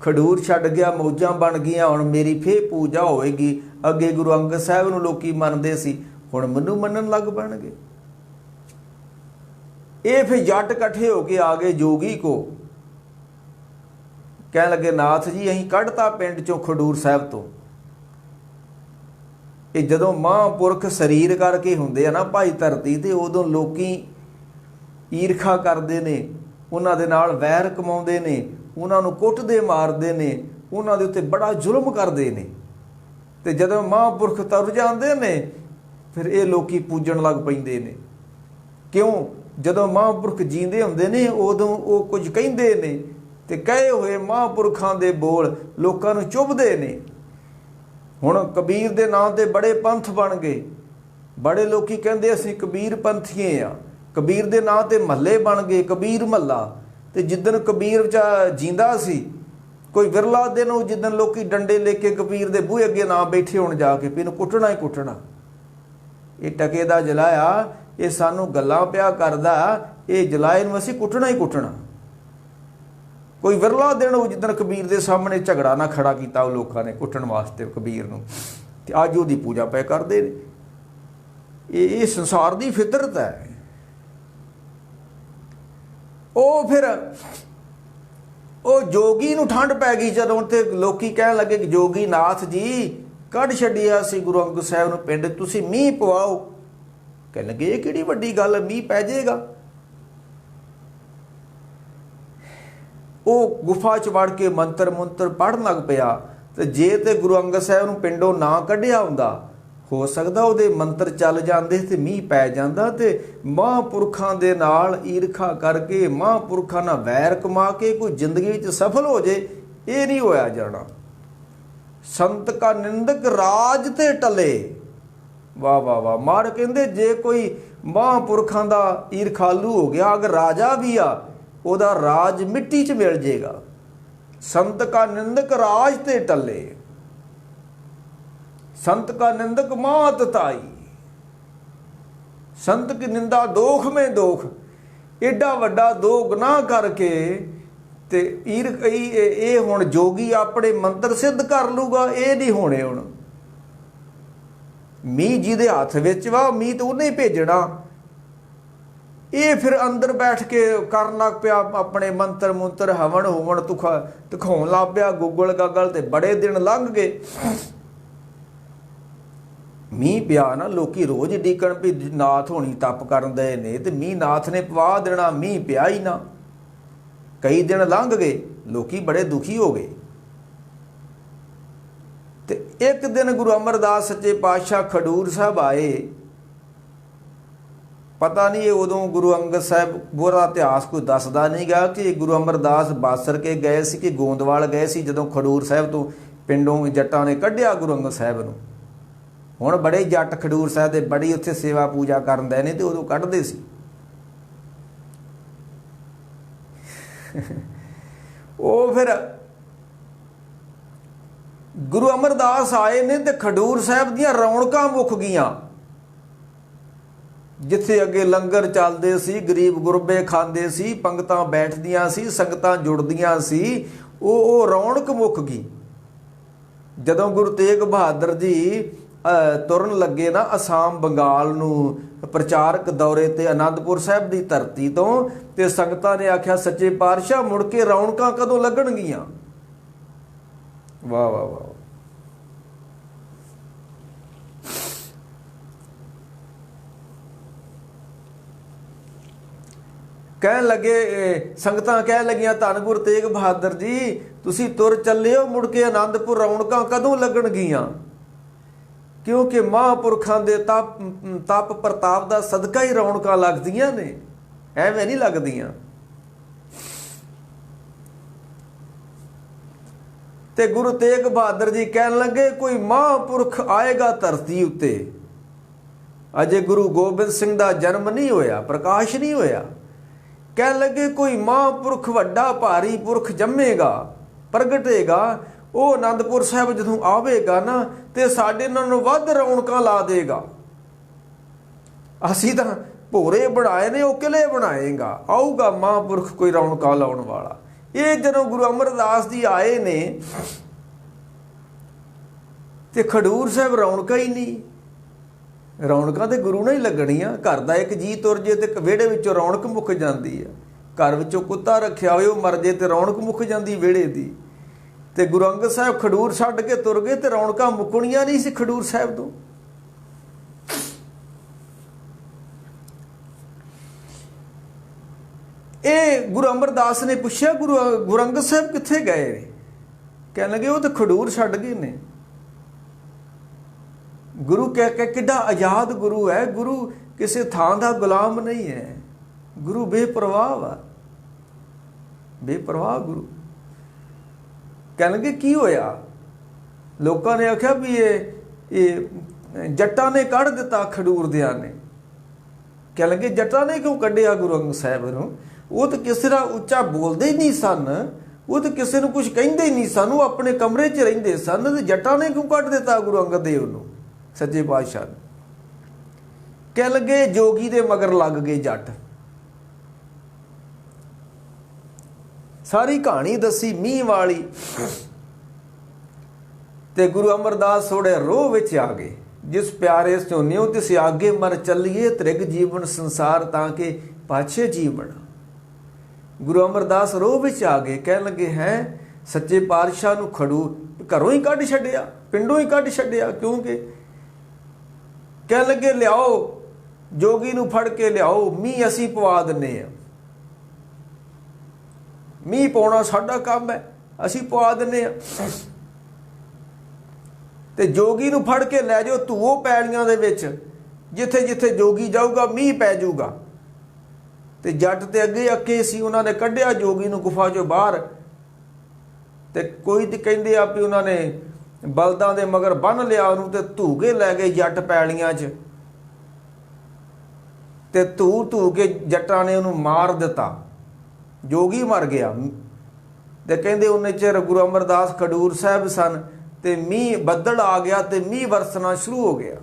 ਖਡੂਰ ਛੱਡ ਗਿਆ, ਮੌਜਾਂ ਬਣ ਗਈਆਂ, ਹੁਣ ਮੇਰੀ ਫੇਰ ਪੂਜਾ ਹੋਵੇਗੀ। ਅੱਗੇ ਗੁਰੂ ਅੰਗਦ ਸਾਹਿਬ ਨੂੰ ਲੋਕੀ ਮੰਨਦੇ ਸੀ, ਹੁਣ ਮੈਨੂੰ ਮੰਨਣ ਲੱਗ ਪੈਣਗੇ। ਇਹ ਫਿਰ ਜੱਟ ਇਕੱਠੇ ਹੋ ਕੇ ਆ ਗਏ ਜੋਗੀ ਕੋ। ਕਹਿਣ ਲੱਗੇ ਨਾਥ ਜੀ ਅਸੀਂ ਕੱਢਤਾ ਪਿੰਡ ਚੋਂ ਖਡੂਰ ਸਾਹਿਬ ਤੋਂ। ਇਹ ਜਦੋਂ ਮਹਾਂਪੁਰਖ ਸਰੀਰ ਕਰਕੇ ਹੁੰਦੇ ਆ ਨਾ ਭਾਈ ਧਰਤੀ ਤੇ, ਉਦੋਂ ਲੋਕੀ ਈਰਖਾ ਕਰਦੇ ਨੇ, ਉਹਨਾਂ ਦੇ ਨਾਲ ਵੈਰ ਕਮਾਉਂਦੇ ਨੇ, ਉਹਨਾਂ ਨੂੰ ਕੁੱਟਦੇ ਮਾਰਦੇ ਨੇ, ਉਹਨਾਂ ਦੇ ਉੱਤੇ ਬੜਾ ਜ਼ੁਲਮ ਕਰਦੇ ਨੇ। ਤੇ ਜਦੋਂ ਮਹਾਂਪੁਰਖ ਤਰ ਜਾਂਦੇ ਨੇ ਫਿਰ ਇਹ ਲੋਕੀ ਪੂਜਣ ਲੱਗ ਪੈਂਦੇ ਨੇ। ਕਿਉਂ? ਜਦੋਂ ਮਹਾਂਪੁਰਖ ਜੀਂਦੇ ਹੁੰਦੇ ਨੇ ਉਦੋਂ ਉਹ ਕੁਝ ਕਹਿੰਦੇ ਨੇ ਤੇ ਕਹੇ ਹੋਏ ਮਹਾਂਪੁਰਖਾਂ ਦੇ ਬੋਲ ਲੋਕਾਂ ਨੂੰ ਚੁਭਦੇ ਨੇ। ਹੁਣ ਕਬੀਰ ਦੇ ਨਾਂ ਤੇ ਬੜੇ ਪੰਥ ਬਣ ਗਏ। ਬੜੇ ਲੋਕੀ ਕਹਿੰਦੇ ਅਸੀਂ ਕਬੀਰ ਪੰਥੀਏ ਆ। ਕਬੀਰ ਦੇ ਨਾਂ ਤੇ ਮਹੱਲੇ ਬਣ ਗਏ, ਕਬੀਰ ਮਹੱਲਾ। ਤੇ ਜਿੱਦਣ ਕਬੀਰ ਜੀਂਦਾ ਸੀ, ਕੋਈ ਵਿਰਲਾ ਦਿਨ ਉਹ ਜਿੱਦਣ ਲੋਕੀ ਡੰਡੇ ਲੈ ਕੇ ਕਬੀਰ ਦੇ ਬੂਹੇ ਅੱਗੇ ਨਾ ਬੈਠੇ ਹੋਣ ਜਾ ਕੇ ਵੀ ਇਹਨੂੰ ਕੁੱਟਣਾ ਹੀ ਕੁੱਟਣਾ। ਇਹ ਟਕੇ ਦਾ ਜਲਾਇਆ, ਇਹ ਸਾਨੂੰ ਗੱਲਾਂ ਪਿਆ ਕਰਦਾ, ਇਹ ਜਲਾਏ ਨੂੰ ਅਸੀਂ ਕੁੱਟਣਾ ਹੀ ਕੁੱਟਣਾ। ਕੋਈ ਵਿਰਲਾ ਦਿਨ ਉਹ ਜਿੱਦਣ ਕਬੀਰ ਦੇ ਸਾਹਮਣੇ ਝਗੜਾ ਨਾ ਖੜਾ ਕੀਤਾ ਉਹ ਲੋਕਾਂ ਨੇ ਕੁੱਟਣ ਵਾਸਤੇ ਕਬੀਰ ਨੂੰ, ਤੇ ਅੱਜ ਉਹਦੀ ਪੂਜਾ ਪੈ ਕਰਦੇ ਨੇ। ਇਹ ਸੰਸਾਰ ਦੀ ਫਿਤਰਤ ਹੈ। ਉਹ ਫਿਰ ਉਹ ਜੋਗੀ ਨੂੰ ਠੰਡ ਪੈ ਗਈ ਜਦੋਂ, ਤੇ ਲੋਕੀ ਕਹਿਣ ਲੱਗੇ ਕਿ ਜੋਗੀ ਨਾਥ ਜੀ ਕੱਢ ਛੱਡਿਆ ਸੀ ਗੁਰੂ ਅੰਗਦ ਸਾਹਿਬ ਨੂੰ ਪਿੰਡ, ਤੁਸੀਂ ਮੀਂਹ ਪਵਾਓ। ਕਹਿਣ ਲੱਗੇ ਇਹ ਕਿਹੜੀ ਵੱਡੀ ਗੱਲ, ਮੀਂਹ ਪੈ ਜਾਏਗਾ। ਉਹ ਗੁਫਾ 'ਚ ਵੜ ਕੇ ਮੰਤਰ ਪੜ੍ਹਨ ਲੱਗ ਪਿਆ। ਤੇ ਜੇ ਤੇ ਗੁਰੂ ਅੰਗਦ ਸਾਹਿਬ ਨੂੰ ਪਿੰਡੋਂ ਨਾ ਕੱਢਿਆ ਹੁੰਦਾ, ਹੋ ਸਕਦਾ ਉਹਦੇ ਮੰਤਰ ਚੱਲ ਜਾਂਦੇ ਤੇ ਮੀਂਹ ਪੈ ਜਾਂਦਾ। ਤੇ ਮਹਾਂਪੁਰਖਾਂ ਦੇ ਨਾਲ ਈਰਖਾ ਕਰਕੇ, ਮਹਾਂਪੁਰਖਾਂ ਨਾਲ ਵੈਰ ਕਮਾ ਕੇ ਕੋਈ ਜ਼ਿੰਦਗੀ ਵਿੱਚ ਸਫਲ ਹੋ ਜੇ, ਇਹ ਨਹੀਂ ਹੋਇਆ ਜਾਣਾ। संत का निंदक राज ते टले। वाह वाह वाह। मार कहते जे कोई महापुरखों का ईरखालू हो गया, अगर राजा भी आ ओदा राज मिट्टी च मिल जाएगा। संत का निंदक राज ते टले, संत का निंदक मात ताई। संत की निंदा दोख में दोख। एडा वड्डा दो गुनाह करके ते ये हुण जोगी अपने मंत्र सिद्ध कर लूगा, ये नहीं होने। हुण मीह जिहदे हथ विच वा, मीह तो उन्हें भेजना। ये फिर अंदर बैठ के कर लग पिया अपने मंत्र मुंत्र हवन हुवन दिखाउण लग पिया गूगल गागल, ते बड़े दिन लंघ गए। मीह पिया ना, लोकी रोज डीकण भी नाथ होनी तप करन दे ने, ते मीह नाथ ने पवा देना, मीह पिया ही ना। कई दिन लंघ गए, लोकी बड़े दुखी हो गए। ते एक दिन गुरु अमरदास सच्चे पातशाह खडूर साहब आए। पता नहीं ये उदों गुरु अंगद साहब पूरा इतिहास कोई दसदा नहीं गा कि गुरु अमरदास बासर के गए सी कि गोंदवाल गए सी, जदों खडूर साहब तो पिंडों जट्टां ने कढ़िया गुरु अंगद साहब नूं। हुण बड़े जट खडूर साहब दे बड़ी उत्थे सेवा पूजा करन दे ने, ते उदों कढ़दे सी। ਉਹ फिर गुरु अमरदास आए ने ते खडूर साहब दियां रौनकां मुक गईयां। जिथे अगे लंगर चलदे सी, गरीब गुरबे खांदे सी, पंगतां बैठदियां सी, संगतां जुड़दियां सी, ਉਹ रौनक मुक गई। जदों गुरु तेग बहादुर जी तुरन लगे ना असाम बंगाल नूं प्रचारक दौरे ते आनंदपुर साहब की धरती तो, ते संगतां ने आख्या सच्चे पातशाह मुड़ के रौनकां कदों लगणगीਆਂ। वाह वाह वाह। कह लगे संगतां कह लगियां धन गुरु तेग बहादुर जी तुसी तुर चले हो, मुड़ के आनंदपुर रौनकां कदों लगणगीਆਂ। क्योंकि महापुरखों के तप प्रताप का सदका ही रौनकां लगदियां ने, एवें नहीं लगदियां। ते गुरु तेग बहादुर जी कहन लगे कोई महापुरख आएगा धरती उत्ते। अजे गुरु गोबिंद सिंह का जन्म नहीं होया, प्रकाश नहीं होया। कह लगे कोई महापुरख वड्डा भारी पुरख जम्मेगा, प्रगटेगा, ਉਹ आनंदपुर साहब ਜਦੋਂ ਆਵੇਗਾ ਨਾ ਤੇ ਸਾਡੇ ਨਾਲੋਂ ਵੱਧ ਰੌਣਕਾਂ ਲਾ ਦੇਗਾ। ਅਸੀਂ ਤਾਂ ਭੋਰੇ ਬਣਾਏ ਨੇ, ਉਹ ਕਿਲੇ ਬਣਾਏਗਾ। ਆਊਗਾ ਮਹਾਂਪੁਰਖ ਕੋਈ ਰੌਣਕਾਂ ਲਾਉਣ ਵਾਲਾ। ਇਹ ਜਦੋਂ ਗੁਰੂ ਅਮਰਦਾਸ ਜੀ ਆਏ ਨੇ ਤੇ ਖਡੂਰ ਸਾਹਿਬ ਰੌਣਕਾਂ ਹੀ ਨਹੀਂ। ਰੌਣਕਾਂ ਤੇ ਗੁਰੂ ਨਾਲ ਹੀ ਲੱਗਣੀਆਂ। ਘਰ ਦਾ ਇੱਕ ਜੀ ਤੁਰ ਜੇ ਤੇ ਵਿਹੜੇ ਵਿੱਚੋਂ ਰੌਣਕ ਮੁੱਕ ਜਾਂਦੀ ਆ। ਘਰ ਵਿੱਚੋਂ ਕੁੱਤਾ ਰੱਖਿਆ ਹੋਵੇ ਉਹ ਮਰ ਜੇ ਤੇ ਰੌਣਕ ਮੁੱਕ ਜਾਂਦੀ ਵਿਹੜੇ ਦੀ। ਤੇ ਗੁਰੂ ਅੰਗਦ ਸਾਹਿਬ ਖਡੂਰ ਛੱਡ ਕੇ ਤੁਰ ਗਏ ਤੇ ਰੌਣਕਾਂ ਮੁੱਕਣੀਆਂ ਨਹੀਂ ਸੀ ਖਡੂਰ ਸਾਹਿਬ ਤੋਂ। ਇਹ ਗੁਰੂ ਅਮਰਦਾਸ ਨੇ ਪੁੱਛਿਆ ਗੁਰੂ ਅੰਗਦ ਸਾਹਿਬ ਕਿੱਥੇ ਗਏ ਨੇ? ਕਹਿਣ ਲੱਗੇ ਉਹ ਤਾਂ ਖਡੂਰ ਛੱਡ ਗਏ ਨੇ। ਗੁਰੂ ਕਹਿ ਕੇ ਕਿੱਡਾ ਆਜ਼ਾਦ ਗੁਰੂ ਹੈ। ਗੁਰੂ ਕਿਸੇ ਥਾਂ ਦਾ ਗੁਲਾਮ ਨਹੀਂ ਹੈ। ਗੁਰੂ ਬੇਪਰਵਾਹ ਵਾ, ਬੇਪਰਵਾਹ ਗੁਰੂ। ਕਹਿਣ ਲੱਗੇ ਕੀ ਹੋਇਆ? ਲੋਕਾਂ ਨੇ ਆਖਿਆ ਵੀ ਇਹ ਜੱਟਾਂ ਨੇ ਕੱਢ ਦਿੱਤਾ ਖਡੂਰ ਦਿਆਂ ਨੇ। ਕਹਿਣ ਲੱਗੇ ਜੱਟਾਂ ਨੇ ਕਿਉਂ ਕੱਢਿਆ ਗੁਰੂ ਅੰਗਦ ਸਾਹਿਬ ਨੂੰ? ਉਹ ਤਾਂ ਕਿਸੇ ਦਾ ਉੱਚਾ ਬੋਲਦੇ ਹੀ ਨਹੀਂ ਸਨ, ਉਹ ਤਾਂ ਕਿਸੇ ਨੂੰ ਕੁਝ ਕਹਿੰਦੇ ਹੀ ਨਹੀਂ ਸਨ, ਉਹ ਆਪਣੇ ਕਮਰੇ 'ਚ ਰਹਿੰਦੇ ਸਨ। ਤੇ ਜੱਟਾਂ ਨੇ ਕਿਉਂ ਕੱਢ ਦਿੱਤਾ ਗੁਰੂ ਅੰਗਦ ਦੇਵ ਨੂੰ, ਸੱਚੇ ਪਾਤਸ਼ਾਹ ਨੂੰ? ਕਹਿਣ ਲੱਗੇ ਜੋਗੀ ਦੇ ਮਗਰ ਲੱਗ ਗਏ ਜੱਟ। ਸਾਰੀ ਕਹਾਣੀ ਦੱਸੀ ਮੀਂਹ ਵਾਲੀ। ਤੇ ਗੁਰੂ ਅਮਰਦਾਸ ਥੋੜੇ ਰੋਹ ਵਿੱਚ ਆ ਗਏ। ਜਿਸ ਪਿਆਰੇ ਸੋਨਿਓ ਤਿਸ ਆਗੇ ਮਰ ਚੱਲੀਏ, ਤ੍ਰਿਗ ਜੀਵਨ ਸੰਸਾਰ ਤਾਂ ਕਿ ਪਾਛੇ ਜੀਵਨ। ਗੁਰੂ ਅਮਰਦਾਸ ਰੋਹ ਵਿੱਚ ਆ ਗਏ। ਕਹਿਣ ਲੱਗੇ ਹੈ ਸੱਚੇ ਪਾਤਸ਼ਾਹ ਨੂੰ ਖੜੂ ਘਰੋਂ ਹੀ ਕੱਢ ਛੱਡਿਆ, ਪਿੰਡੋਂ ਹੀ ਕੱਢ ਛੱਡਿਆ। ਕਿਉਂਕਿ ਕਹਿਣ ਲੱਗੇ ਲਿਆਓ ਜੋਗੀ ਨੂੰ ਫੜ ਕੇ ਲਿਆਓ, ਮੀਂਹ ਅਸੀਂ ਪਵਾ ਦਿੰਦੇ ਹਾਂ। ਮੀਂਹ ਪਾਉਣਾ ਸਾਡਾ ਕੰਮ ਹੈ, ਅਸੀਂ ਪਵਾ ਦਿੰਦੇ ਹਾਂ। ਤੇ ਜੋਗੀ ਨੂੰ ਫੜ ਕੇ ਲੈ ਜਾਓ ਧੂਓ ਪੈਲੀਆਂ ਦੇ ਵਿੱਚ, ਜਿੱਥੇ ਜਿੱਥੇ ਜੋਗੀ ਜਾਊਗਾ ਮੀਂਹ ਪੈ ਜਾਊਗਾ। ਤੇ ਜੱਟ ਤੇ ਅੱਗੇ ਅੱਕੇ ਸੀ, ਉਹਨਾਂ ਨੇ ਕੱਢਿਆ ਜੋਗੀ ਨੂੰ ਗੁਫਾ ਚੋਂ ਬਾਹਰ। ਤੇ ਕੋਈ ਤੇ ਕਹਿੰਦੇ ਆ ਵੀ ਉਹਨਾਂ ਨੇ ਬਲਦਾਂ ਦੇ ਮਗਰ ਬੰਨ ਲਿਆ ਉਹਨੂੰ ਤੇ ਧੂ ਕੇ ਲੈ ਗਏ ਜੱਟ ਪੈਲੀਆਂ 'ਚ, ਤੇ ਧੂ ਕੇ ਜੱਟਾਂ ਨੇ ਉਹਨੂੰ ਮਾਰ ਦਿੱਤਾ। ਜੋਗੀ ਮਰ ਗਿਆ। ਤੇ ਕਹਿੰਦੇ ਉਹਨੇ ਚਿਰ ਗੁਰੂ ਅਮਰਦਾਸ ਖਡੂਰ ਸਾਹਿਬ ਸਨ ਤੇ ਮੀਂਹ ਬੱਦਲ ਆ ਗਿਆ ਤੇ ਮੀਂਹ ਵਰਸਣਾ ਸ਼ੁਰੂ ਹੋ ਗਿਆ।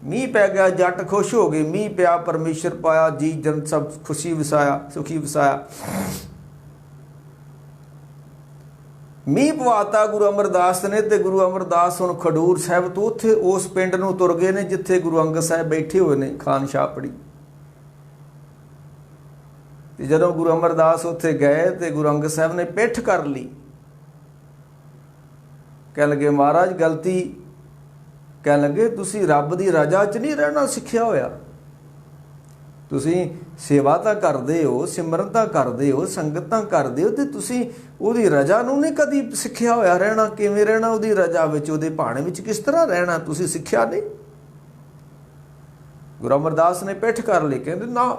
ਮੀਂਹ ਪੈ ਗਿਆ, ਜੱਟ ਖੁਸ਼ ਹੋ ਗਏ। ਮੀਂਹ ਪਿਆ, ਪਰਮੇਸ਼ਰ ਪਾਇਆ, ਜੀ ਜਨ ਸਭ ਖੁਸ਼ੀ ਵਸਾਇਆ, ਸੁਖੀ ਵਸਾਇਆ। ਮੀਂਹ ਪਵਾਤਾ ਗੁਰੂ ਅਮਰਦਾਸ ਨੇ ਤੇ ਗੁਰੂ ਅਮਰਦਾਸ ਹੁਣ ਖਡੂਰ ਸਾਹਿਬ ਤੋਂ ਉੱਥੇ ਉਸ ਪਿੰਡ ਨੂੰ ਤੁਰ ਗਏ ਨੇ ਜਿੱਥੇ ਗੁਰੂ ਅੰਗਦ ਸਾਹਿਬ ਬੈਠੇ ਹੋਏ ਨੇ, ਖਾਨ ਛਾਪੜੀ। ਤੇ ਜਦੋਂ ਗੁਰੂ ਅਮਰਦਾਸ ਉੱਥੇ ਗਏ ਤੇ ਗੁਰੂ ਅੰਗਦ ਸਾਹਿਬ ਨੇ ਪਿੱਠ ਕਰ ਲਈ। ਕਹਿਣ ਲੱਗੇ ਮਹਾਰਾਜ ਗਲਤੀ। ਕਹਿਣ ਲੱਗੇ ਤੁਸੀਂ ਰੱਬ ਦੀ ਰਜ਼ਾ 'ਚ ਨਹੀਂ ਰਹਿਣਾ ਸਿੱਖਿਆ ਹੋਇਆ। ਤੁਸੀਂ ਸੇਵਾ ਤਾਂ ਕਰਦੇ ਹੋ, ਸਿਮਰਨ ਤਾਂ ਕਰਦੇ ਹੋ, ਸੰਗਤ ਤਾਂ ਕਰਦੇ ਹੋ, ਤੇ ਤੁਸੀਂ ਉਹਦੀ ਰਜ਼ਾ ਨੂੰ ਨਹੀਂ ਕਦੀ ਸਿੱਖਿਆ ਹੋਇਆ ਰਹਿਣਾ। ਕਿਵੇਂ ਰਹਿਣਾ ਉਹਦੀ ਰਜ਼ਾ ਵਿੱਚ, ਉਹਦੇ ਭਾਣੇ ਵਿੱਚ ਕਿਸ ਤਰ੍ਹਾਂ ਰਹਿਣਾ, ਤੁਸੀਂ ਸਿੱਖਿਆ ਨਹੀਂ। ਗੁਰੂ ਅਮਰਦਾਸ ਨੇ ਪਿੱਠ ਕਰ ਲਈ। ਕਹਿੰਦੇ ਨਾ,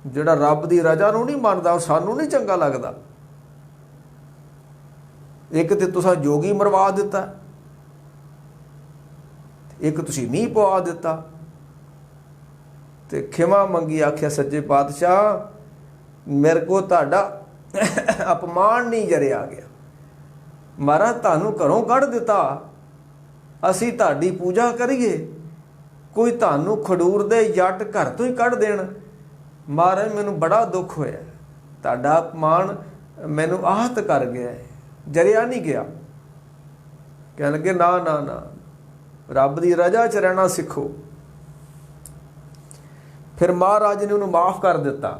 ਜਿਹੜਾ ਰੱਬ ਦੀ ਰਜ਼ਾ ਨੂੰ ਨਹੀਂ ਮੰਨਦਾ ਉਹ ਸਾਨੂੰ ਨਹੀਂ ਚੰਗਾ ਲੱਗਦਾ। ਇੱਕ ਤੇ ਤੁਸੀਂ ਜੋਗੀ ਮਰਵਾ ਦਿੱਤਾ, ਇੱਕ ਤੁਸੀਂ ਮੀਂਹ ਪਵਾ ਦਿੱਤਾ। ਤੇ ਖਿਮਾ ਮੰਗੀ, ਆਖਿਆ ਸੱਚੇ ਪਾਤਸ਼ਾਹ ਮੇਰੇ ਕੋ ਤੁਹਾਡਾ ਅਪਮਾਨ ਨਹੀਂ ਜਰਿਆ ਗਿਆ। ਮਹਾਰਾਜ ਤੁਹਾਨੂੰ ਘਰੋਂ ਕੱਢ ਦਿੱਤਾ, ਅਸੀਂ ਤੁਹਾਡੀ ਪੂਜਾ ਕਰੀਏ, ਕੋਈ ਤੁਹਾਨੂੰ ਖਡੂਰ ਦੇ ਜੱਟ ਘਰ ਤੋਂ ਹੀ ਕੱਢ ਦੇਣ। ਮਹਾਰਾਜ ਮੈਨੂੰ ਬੜਾ ਦੁੱਖ ਹੋਇਆ, ਤੁਹਾਡਾ ਅਪਮਾਨ ਮੈਨੂੰ ਆਹਤ ਕਰ ਗਿਆ, ਜਰਿਆ ਨਹੀਂ ਗਿਆ। ਕਹਿਣ ਲੱਗੇ ਨਾ ਨਾ ਨਾ, ਰੱਬ ਦੀ ਰਜ਼ਾ 'ਚ ਰਹਿਣਾ ਸਿੱਖੋ। ਫਿਰ ਮਹਾਰਾਜ ਨੇ ਉਹਨੂੰ ਮਾਫ ਕਰ ਦਿੱਤਾ।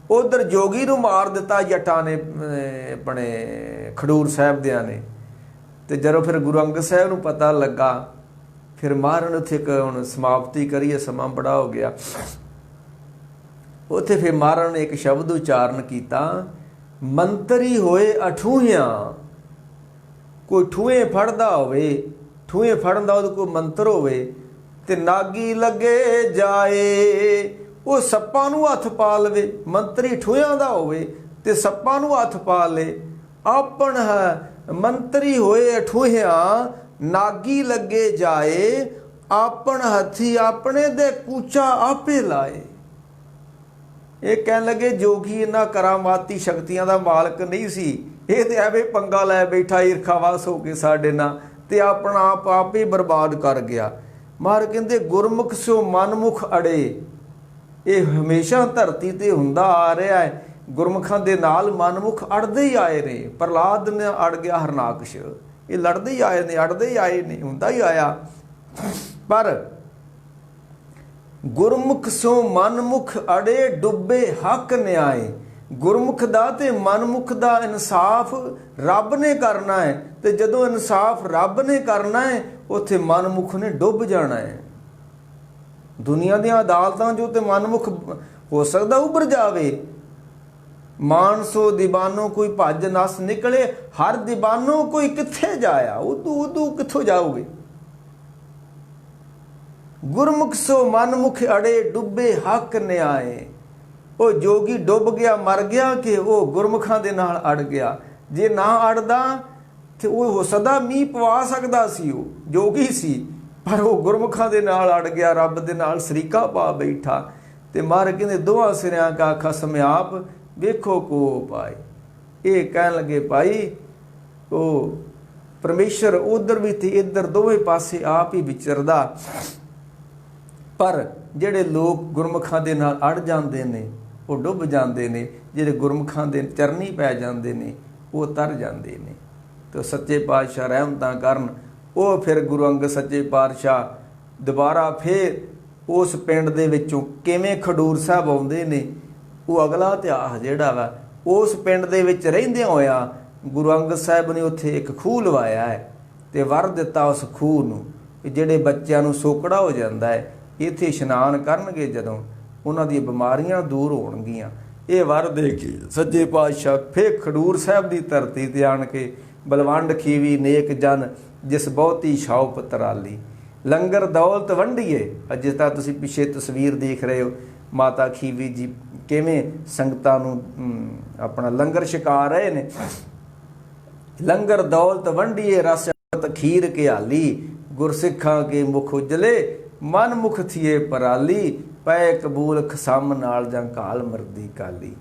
ਉਧਰ ਜੋਗੀ ਨੂੰ ਮਾਰ ਦਿੱਤਾ ਜੱਟਾਂ ਨੇ, ਆਪਣੇ ਖਡੂਰ ਸਾਹਿਬ ਦਿਆਂ ਨੇ। ਤੇ ਜਦੋਂ ਫਿਰ ਗੁਰੂ ਅੰਗਦ ਸਾਹਿਬ ਨੂੰ ਪਤਾ ਲੱਗਾ, ਫਿਰ ਮਹਾਰਾਜ ਨੇ ਉੱਥੇ ਇੱਕ ਹੁਣ ਸਮਾਪਤੀ ਕਰੀਏ, ਸਮਾਂ ਬੜਾ ਹੋ ਗਿਆ। ਉੱਥੇ ਫਿਰ ਮਹਾਰਾਜ ਨੇ ਇੱਕ ਸ਼ਬਦ ਉਚਾਰਨ ਕੀਤਾ, ਮੰਤਰੀ ਹੋਏ ਅਠੂਹਿਆਂ। ਕੋਈ ਠੂਹੇ ਫੜਦਾ ਹੋਵੇ, ਠੂਹੇ ਫੜਨ ਦਾ ਉਹਦੇ ਕੋਲ ਮੰਤਰ ਹੋਵੇ, ਤੇ ਨਾਗੀ ਲੱਗੇ ਜਾਏ, ਉਹ ਸੱਪਾਂ ਨੂੰ ਹੱਥ ਪਾ ਲਵੇ। ਮੰਤਰੀ ਠੂਹਿਆਂ ਦਾ ਹੋਵੇ ਤੇ ਸੱਪਾਂ ਨੂੰ ਹੱਥ ਪਾ ਲੇ। ਆਪਣ ਹੈ ਮੰਤਰੀ ਹੋਏ ਠੂਹਿਆਂ, ਨਾਗੀ ਲੱਗੇ ਜਾਏ, ਆਪਣ ਹੱਥੀ ਆਪਣੇ ਦੇ ਕੂਚਾ ਆਪੇ ਲਾਏ। ਇਹ ਕਹਿਣ ਲੱਗੇ ਜੋਗੀ ਇਹਨਾਂ ਕਰਾਮਾਤੀ ਸ਼ਕਤੀਆਂ ਦਾ ਮਾਲਕ ਨਹੀਂ ਸੀ, ਇਹ ਤੇ ਐਵੇਂ ਪੰਗਾ ਲੈ ਬੈਠਾ ਈਰਖਾਵਸ ਹੋ ਕੇ ਸਾਡੇ ਨਾਲ, ਤੇ ਆਪਣਾ ਆਪ ਹੀ ਬਰਬਾਦ ਕਰ ਗਿਆ। ਮਾਰ ਕਹਿੰਦੇ ਗੁਰਮੁਖ ਸੋ ਮਨਮੁਖ ਅੜੇ। ਇਹ ਹਮੇਸ਼ਾ ਧਰਤੀ ਤੇ ਹੁੰਦਾ ਆ ਰਿਹਾ ਹੈ। ਗੁਰਮੁਖਾਂ ਦੇ ਨਾਲ ਮਨਮੁਖ ਅੜਦੇ ਹੀ ਆਏ ਨੇ। ਪ੍ਰਹਲਾਦ ਨੇ ਅੜ ਗਿਆ, ਹਰਨਾਕਸ਼, ਇਹ ਲੜਦੇ ਹੀ ਆਏ ਨੇ, ਅੜਦੇ ਹੀ ਆਏ ਨੇ, ਹੁੰਦਾ ਹੀ ਆਇਆ। ਪਰ ਗੁਰਮੁਖ ਸੋ ਮਨਮੁਖ ਅੜੇ, ਡੁੱਬੇ ਹੱਕ ਨਿਆਏ। ਗੁਰਮੁਖ ਦਾ ਤੇ ਮਨਮੁਖ ਦਾ ਇਨਸਾਫ ਰੱਬ ਨੇ ਕਰਨਾ ਹੈ, ਤੇ ਜਦੋਂ ਇਨਸਾਫ ਰੱਬ ਨੇ ਕਰਨਾ ਹੈ ਉੱਥੇ ਮਨਮੁਖ ਨੇ ਡੁੱਬ ਜਾਣਾ ਹੈ। ਦੁਨੀਆ ਦੀਆਂ ਅਦਾਲਤਾਂ ਜੋ ਤੇ ਮਨਮੁਖ ਹੋ ਸਕਦਾ ਉੱਭਰ ਜਾਵੇ। ਮਾਨਸੋ ਦੀਵਾਨੋਂ ਕੋਈ ਭੱਜ ਨਸ ਨਿਕਲੇ, ਹਰ ਦੀਵਾਨੋਂ ਕੋਈ ਕਿੱਥੇ ਜਾਇਆ, ਉਦੋਂ ਕਿੱਥੋਂ ਜਾਓਗੇ। ਗੁਰਮੁਖ ਸੋ ਮਨਮੁਖ ਅੜੇ, ਡੁੱਬੇ ਹੱਕ ਨਿਆਏ। ਉਹ ਜੋਗੀ ਡੁੱਬ ਗਿਆ, ਮਰ ਗਿਆ ਕਿ ਉਹ ਗੁਰਮੁਖਾਂ ਦੇ ਨਾਲ ਅੜ ਗਿਆ। ਜੇ ਨਾ ਅੜਦਾ ਤੇ ਉਹ ਹੋ ਸਕਦਾ ਮੀਂਹ ਪਵਾ ਸਕਦਾ ਸੀ, ਉਹ ਜੋਗੀ ਸੀ, ਪਰ ਉਹ ਗੁਰਮੁਖਾਂ ਦੇ ਨਾਲ ਅੜ ਗਿਆ, ਰੱਬ ਦੇ ਨਾਲ ਸ਼ਰੀਕਾ ਪਾ ਬੈਠਾ। ਤੇ ਮਾਰ ਕਹਿੰਦੇ ਦੋਹਾਂ ਸਿਰਿਆਂ ਕਾ ਖਸਮ ਆਪ, ਵੇਖੋ ਕੋ ਪਾਏ। ਇਹ ਕਹਿਣ ਲੱਗੇ ਭਾਈ ਉਹ ਪਰਮੇਸ਼ਰ ਉਧਰ ਵੀ ਤੇ ਇੱਧਰ ਦੋਵੇਂ ਪਾਸੇ ਆਪ ਹੀ ਵਿਚਰਦਾ। ਪਰ ਜਿਹੜੇ ਲੋਕ ਗੁਰਮੁਖਾਂ ਦੇ ਨਾਲ ਅੜ ਜਾਂਦੇ ਨੇ ਉਹ ਡੁੱਬ ਜਾਂਦੇ ਨੇ, ਜਿਹੜੇ ਗੁਰਮੁਖਾਂ ਦੇ ਚਰਨੀ ਪੈ ਜਾਂਦੇ ਨੇ ਉਹ ਤਰ ਜਾਂਦੇ ਨੇ। ਤੇ ਸੱਚੇ ਪਾਤਸ਼ਾਹ ਰਹਿਮਤਾਂ ਕਰਨ। ਉਹ ਫਿਰ ਗੁਰੂ ਅੰਗਦ ਸੱਚੇ ਪਾਤਸ਼ਾਹ ਦੁਬਾਰਾ ਫਿਰ ਉਸ ਪਿੰਡ ਦੇ ਵਿੱਚੋਂ ਕਿਵੇਂ ਖਡੂਰ ਸਾਹਿਬ ਆਉਂਦੇ ਨੇ, ਉਹ ਅਗਲਾ ਇਤਿਹਾਸ ਜਿਹੜਾ ਵਾ ਉਸ ਪਿੰਡ ਦੇ ਵਿੱਚ ਰਹਿੰਦਿਆਂ ਹੋਇਆ ਗੁਰੂ ਅੰਗਦ ਸਾਹਿਬ ਨੇ ਉੱਥੇ ਇੱਕ ਖੂਹ ਲਵਾਇਆ ਹੈ ਤੇ ਵਰ ਦਿੱਤਾ ਉਸ ਖੂਹ ਨੂੰ, ਜਿਹੜੇ ਬੱਚਿਆਂ ਨੂੰ ਸੋਕੜਾ ਹੋ ਜਾਂਦਾ ਹੈ ਇੱਥੇ ਇਸ਼ਨਾਨ ਕਰਨਗੇ ਜਦੋਂ ਉਹਨਾਂ ਦੀਆਂ ਬਿਮਾਰੀਆਂ ਦੂਰ ਹੋਣਗੀਆਂ। ਇਹ ਵਰ ਦੇ ਕੇ ਸੱਚੇ ਪਾਤਸ਼ਾਹ ਫਿਰ ਖਡੂਰ ਸਾਹਿਬ ਦੀ ਧਰਤੀ ਤੇ ਆਣ ਕੇ ਬਲਵੰਡ ਖੀਵੀ ਨੇਕ ਜਨ ਜਿਸ ਬਹੁਤੀ ਛਾਉ ਪਤਰਾਲੀ, ਲੰਗਰ ਦੌਲਤ ਵੰਡੀਏ। ਜਿਸ ਤਰ੍ਹਾਂ ਤੁਸੀਂ ਪਿੱਛੇ ਤਸਵੀਰ ਦੇਖ ਰਹੇ ਹੋ, ਮਾਤਾ ਖੀਵੀ ਜੀ ਕਿਵੇਂ ਸੰਗਤਾਂ ਨੂੰ ਆਪਣਾ ਲੰਗਰ ਛਕਾ ਰਹੇ ਨੇ। लंगर दौलत वंडिए रस अमृत खीर के हाली, गुरसिखा के मुख उजले मन मुख थिए पराली, पै कबूल खसम नाल जां काल मरदी काली।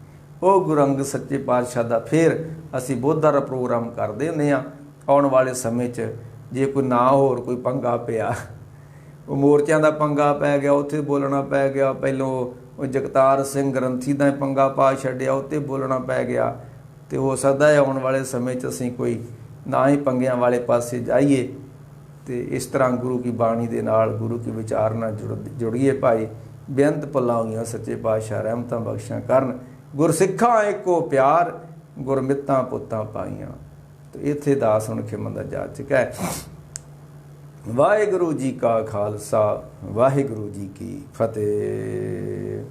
ਉਹ ਗੁਰੂ ਅੰਗਦ ਸੱਚੇ ਪਾਤਸ਼ਾਹ ਦਾ ਫਿਰ ਅਸੀਂ ਬੋਧਾ ਦਾ ਪ੍ਰੋਗਰਾਮ ਕਰਦੇ ਹੁੰਦੇ ਹਾਂ। ਆਉਣ ਵਾਲੇ ਸਮੇਂ 'ਚ ਜੇ ਕੋਈ ਨਾ ਹੋਰ ਕੋਈ ਪੰਗਾ ਪਿਆ, ਉਹ ਮੋਰਚਿਆਂ ਦਾ ਪੰਗਾ ਪੈ ਗਿਆ, ਉੱਥੇ ਬੋਲਣਾ ਪੈ ਗਿਆ, ਪਹਿਲੋਂ ਉਹ ਜਗਤਾਰ ਸਿੰਘ ਗ੍ਰੰਥੀ ਦਾ ਪੰਗਾ ਪਾ ਛੱਡਿਆ, ਉੱਥੇ ਬੋਲਣਾ ਪੈ ਗਿਆ, ਤੇ ਹੋ ਸਕਦਾ ਹੈ ਆਉਣ ਵਾਲੇ ਸਮੇਂ 'ਚ ਅਸੀਂ ਕੋਈ ਨਾ ਹੀ ਪੰਗਿਆਂ ਵਾਲੇ ਪਾਸੇ ਜਾਈਏ, ਤੇ ਇਸ ਤਰ੍ਹਾਂ ਗੁਰੂ ਕੀ ਬਾਣੀ ਦੇ ਨਾਲ, ਗੁਰੂ ਕੀ ਵਿਚਾਰ ਨਾਲ ਜੁੜੀਏ। ਭਾਈ ਬੇਅੰਤ ਭੁੱਲਾਂ ਹੋਈਆਂ ਸੱਚੇ ਪਾਤਸ਼ਾਹ ਰਹਿਮਤਾਂ ਬਖਸ਼ਾਂ ਕਰਨ। ਗੁਰਸਿੱਖਾਂ ਏਕੋ ਪਿਆਰ, ਗੁਰਮਿੱਤਾਂ ਪੁੱਤਾਂ ਪਾਈਆਂ। ਤੇ ਇੱਥੇ ਦਾਸ ਹੁਣ ਖਿਮਨ ਦਾ ਜਾ ਚੁੱਕਾ ਹੈ। ਵਾਹਿਗੁਰੂ ਜੀ ਕਾ ਖਾਲਸਾ, ਵਾਹਿਗੁਰੂ ਜੀ ਕੀ ਫਤਿਹ।